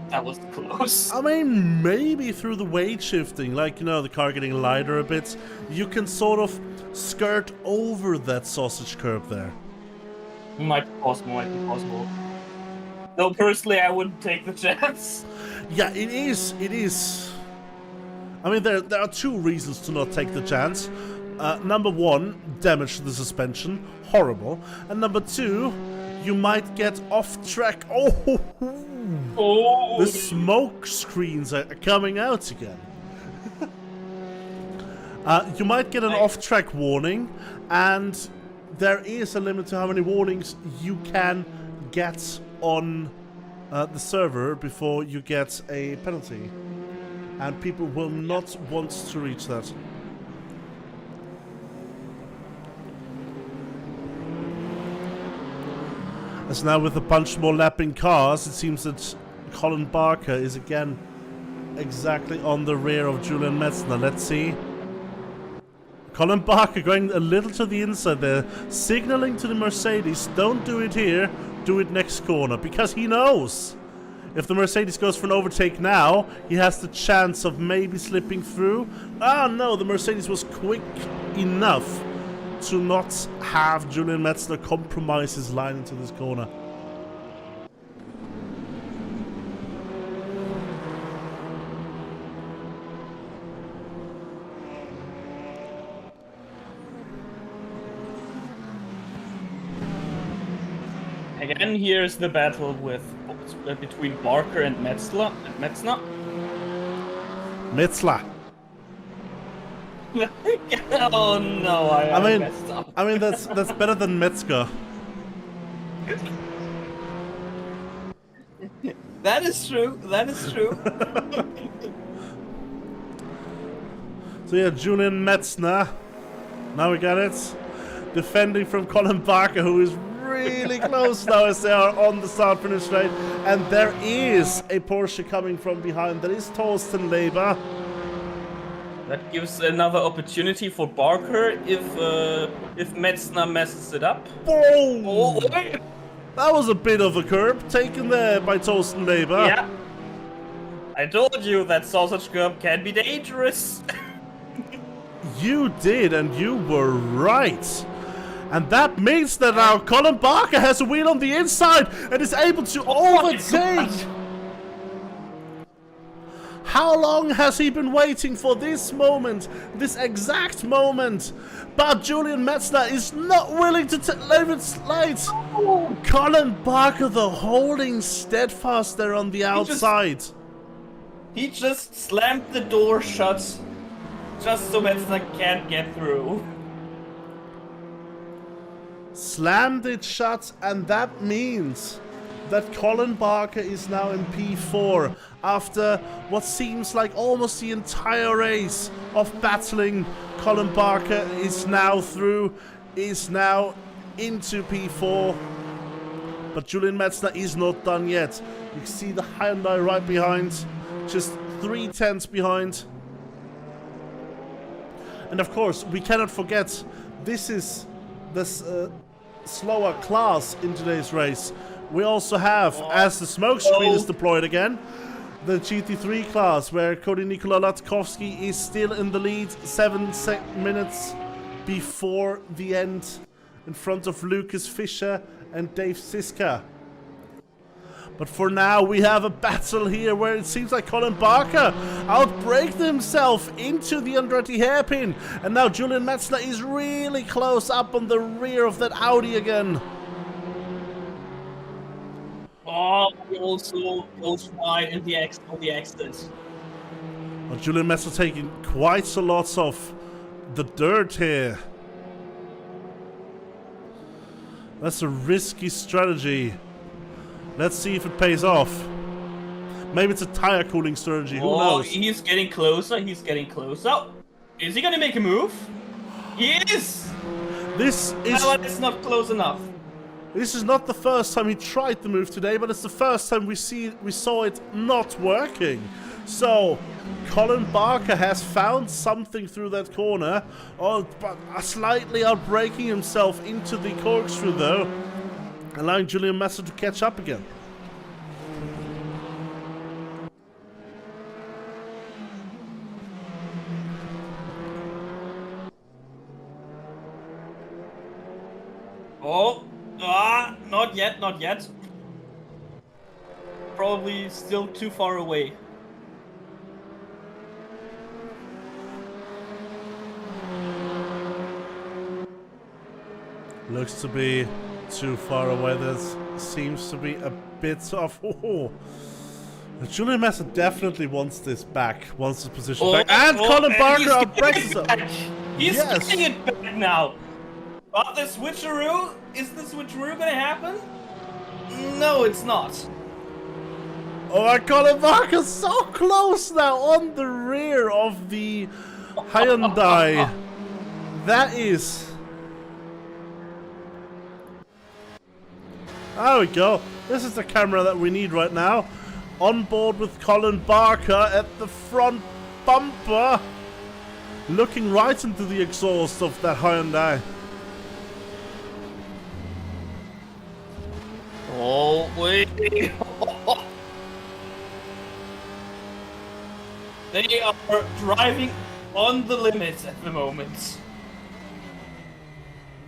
that was close. I mean, maybe through the weight shifting, like, you know, the car getting lighter a bit, you can sort of skirt over that sausage curb there. Might be possible. Though personally, I wouldn't take the chance. Yeah, it is. I mean, there are two reasons to not take the chance. Number one, damage to the suspension, horrible. And number two, you might get off track. Oh, the smoke screens are coming out again. You might get an off-track warning, and there is a limit to how many warnings you can get on the server before you get a penalty. And people will not want to reach that. As now with a bunch more lapping cars, it seems that Colin Barker is again exactly on the rear of Julian Metzner. Let's see. Colin Barker going a little to the inside there, signaling to the Mercedes, don't do it here, do it next corner, because he knows if the Mercedes goes for an overtake now, he has the chance of maybe slipping through. Ah no, the Mercedes was quick enough to not have Julian Metzner compromise his line into this corner. Again, here's the battle between Barker and Metzler. Metzler. Oh no, I messed up. I mean that's better than Metzger. That is true. So yeah, Julian Metzner. Now we got it. Defending from Colin Barker, who is really close now as they are on the start finish straight. And there is a Porsche coming from behind. That is Torsten Leber. That gives another opportunity for Barker if Metzner messes it up. Boom! Oh. That was a bit of a curb taken there by Torsten Leber. Yeah. I told you that sausage curb can be dangerous. You did, and you were right. And that means that now Colin Barker has a wheel on the inside and is able to overtake. How long has he been waiting for this moment, this exact moment? But Julian Metzler is not willing to let it slide. Colin Barker, though, holding steadfast there on the outside. He just slammed the door shut, just so Metzler can't get through. Slammed it shut, and that means that Colin Barker is now in P4 after what seems like almost the entire race of battling. Colin Barker is now through, is now into P4. But Julian Metzler is not done yet. You can see the Hyundai right behind, just 3/10 behind. And of course, we cannot forget, this is this slower class in today's race. We also have, as the smoke screen is deployed again, the GT3 class, where Cody Nikola Latkovsky is still in the lead, 7 minutes before the end, in front of Lucas Fischer and Dave Siska. But for now, we have a battle here where it seems like Colin Barker outbraked himself into the Andretti hairpin. And now Julian Metzler is really close up on the rear of that Audi again. Oh, he also goes wide in the exit. Well, Julian Metzler taking quite a lot of the dirt here. That's a risky strategy. Let's see if it pays off. Maybe it's a tire cooling strategy, who knows? He's getting closer, he's getting closer. Is he gonna make a move? He is! This is... No, it's not close enough. This is not the first time he tried the move today, but it's the first time we saw it not working. So, Colin Barker has found something through that corner, but slightly outbraking himself into the corkscrew though, allowing Julian Metzler to catch up again. Not yet, not yet. Probably still too far away. Looks to be too far away. There seems to be a bit of... Oh. Julian Metzler definitely wants this back, wants his position back. And Colin Barker outbreaks him. He's getting it back now. But the switcheroo? Is the switcheroo gonna happen? No, it's not. Oh my God, Barker's so close now on the rear of the Hyundai. That is... There we go. This is the camera that we need right now. On board with Colin Barker at the front bumper. Looking right into the exhaust of that Hyundai. Oh, wait. They are driving on the limits at the moment.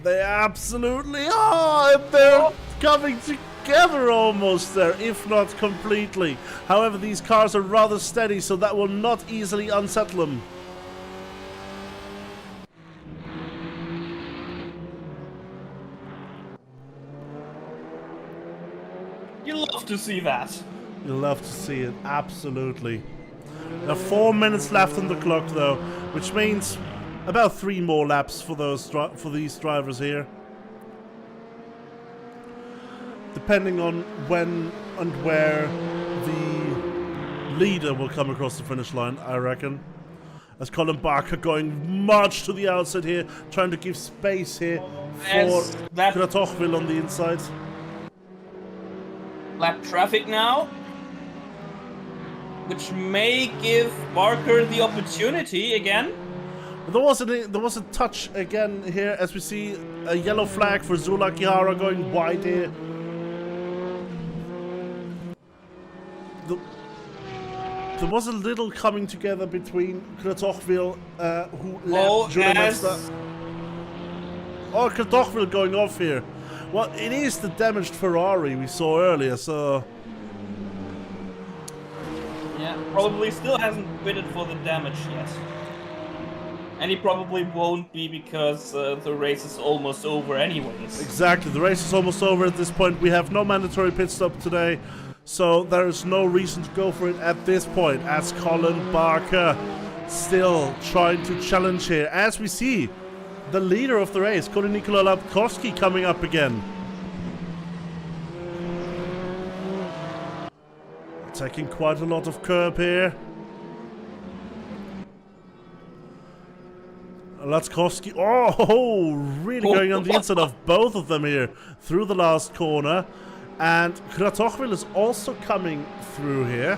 They absolutely are. They're coming together almost there, if not completely. However, these cars are rather steady, so that will not easily unsettle them. You love to see that. You'll love to see it, absolutely. Now 4 minutes left on the clock though, which means about 3 more laps for these drivers here. Depending on when and where the leader will come across the finish line, I reckon. As Colin Barker going much to the outside here, trying to give space here for Kratochvil on the inside. Lap traffic now, which may give Barker the opportunity again. There was a touch again here as we see a yellow flag for Zula Kihara going wide here. There was a little coming together between Kratochvil, who left Julian Metzler. Oh, Kartoffel going off here. Well, it is the damaged Ferrari we saw earlier, so... Yeah, probably still hasn't quitted for the damage yet. And he probably won't be because the race is almost over anyways. Exactly, the race is almost over at this point. We have no mandatory pit stop today, so there is no reason to go for it at this point, as Colin Barker still trying to challenge here. As we see, the leader of the race, Cody Nikola Lapkowski, coming up again. Taking quite a lot of curb here. Latkowski, oh, really going on the inside of both of them here through the last corner. And Kratochvil is also coming through here.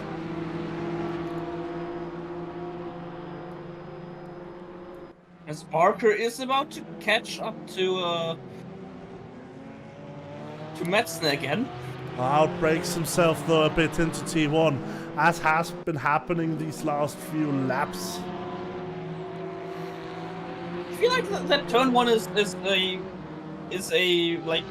As Barker is about to catch up to Metzner again. Outbreaks himself though a bit into T1, as has been happening these last few laps. I feel like that turn one is a like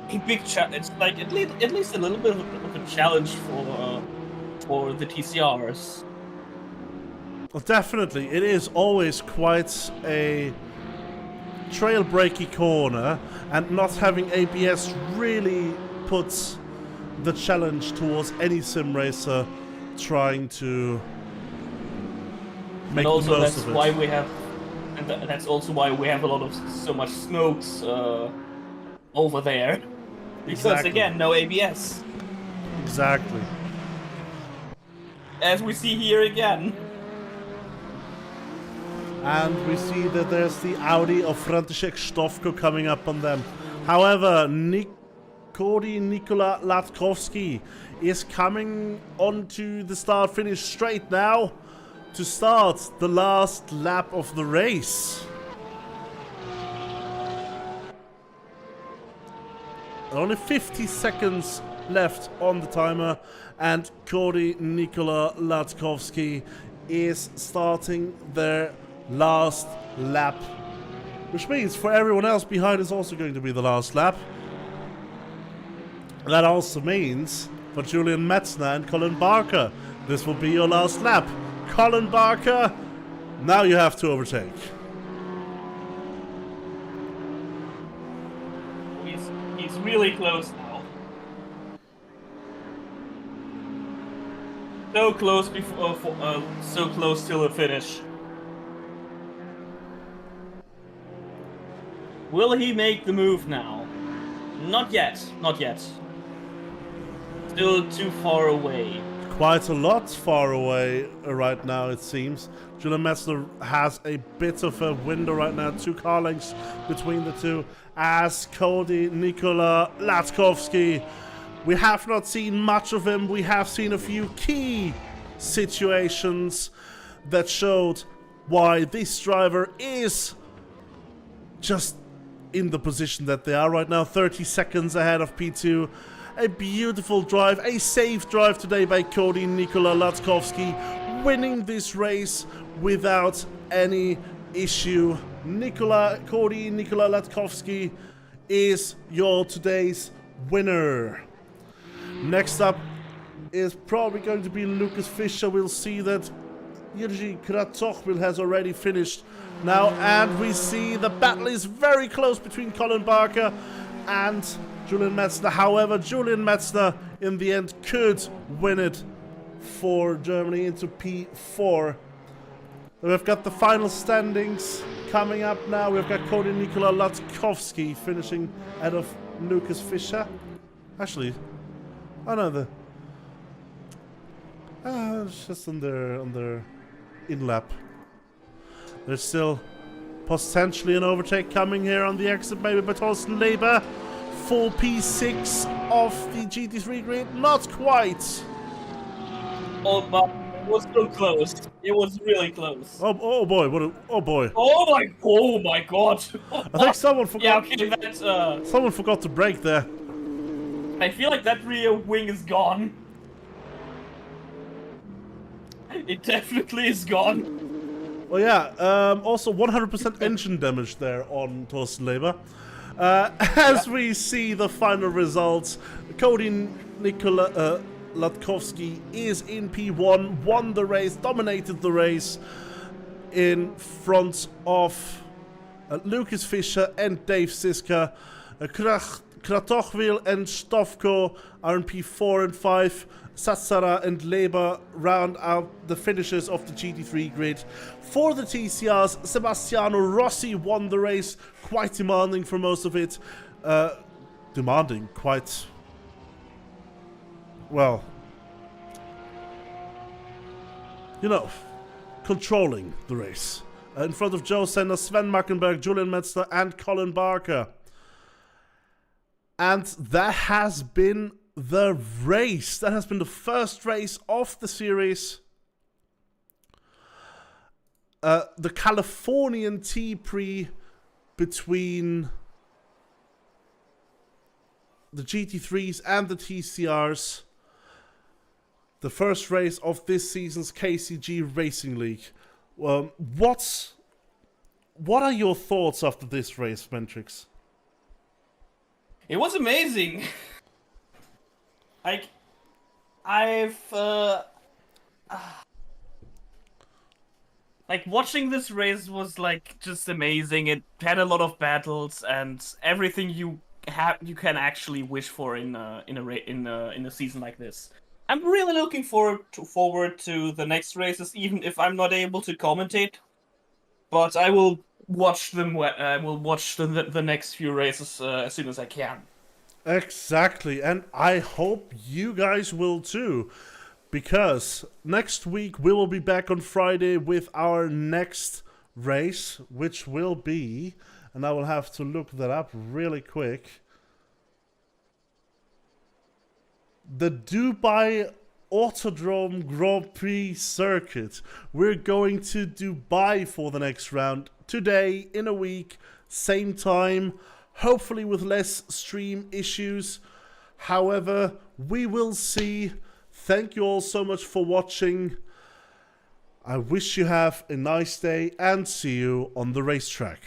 a big challenge. It's like at least a little bit of a challenge for the TCRs. Well, definitely, it is always quite a trail-breaky corner, and not having ABS really puts the challenge towards any sim racer trying to make the most of it. And also that's why we have, and that's also why we have so much smokes over there, because again, no ABS. Exactly. As we see here again. And we see that there's the Audi of František Štofko coming up on them. However, Cody Nikola Latkovsky is coming onto the start-finish straight now to start the last lap of the race. Only 50 seconds left on the timer, and Cody Nikola Latkovsky is starting their last lap, which means for everyone else behind is also going to be the last lap. That also means for Julian Metzner and Colin Barker, this will be your last lap. Colin Barker, now you have to overtake. He's really close now. So close so close till the finish. Will he make the move now? Not yet. Not yet. Still too far away. Quite a lot far away right now, it seems. Julian Metzner has a bit of a window right now, 2 car lengths between the two, as Cody Nikola Latkovsky. We have not seen much of him. We have seen a few key situations that showed why this driver is just in the position that they are right now, 30 seconds ahead of P2. A beautiful drive, a safe drive today by Cody Nikola Latkovsky, winning this race without any issue. Cody Nikola Latkovsky is your today's winner. Next up is probably going to be Lucas Fischer. We'll see that Jiří Kratochvil has already finished now, and we see the battle is very close between Colin Barker and Julian Metzner. However, Julian Metzner in the end could win it for Germany into P4. We've got the final standings coming up now. We've got Cody Nikola Latkovsky finishing ahead of Lucas Fischer. Actually, oh no, it's just on their in-lap. There's still potentially an overtake coming here on the exit, maybe by Thorsten Leber. Full P6 of the GT3 grid, not quite. Oh, but it was so close. It was really close. Oh boy, oh boy. Oh my god. I think someone forgot. Yeah, okay, that's someone forgot to brake there. I feel like that rear wing is gone. It definitely is gone. Well, yeah, also 100% engine damage there on Thorsten Leber. As we see the final results, Cody Nikola Latkovsky is in P1, won the race, dominated the race in front of Lucas Fischer and Dave Siska. Kratochwil and Stofko are in P4 and 5. Satsara and Leber round out the finishes of the GT3 grid. For the TCRs, Sebastiano Rossi won the race, quite demanding for most of it. Well, you know, controlling the race. In front of Joe Senna, Sven Mackenberg, Julian Metzler, and Colin Barker. And that has been the race. That has been the first race of the series. The Californian T-Prix between the GT3s and the TCRs. The first race of this season's KCG Racing League. What are your thoughts after this race, Mentrix? It was amazing. Like, like watching this race was like just amazing. It had a lot of battles and everything you can actually wish for in a season like this. I'm really looking forward to the next races, even if I'm not able to commentate. But I will watch them. I will watch the next few races as soon as I can. Exactly, and I hope you guys will too, because next week we will be back on Friday with our next race, which will be, and I will have to look that up really quick, the Dubai Autodrome Grand Prix circuit. We're going to Dubai for the next round today, in a week, same time, hopefully with less stream issues. However, we will see. Thank you all so much for watching. I wish you have a nice day and see you on the racetrack.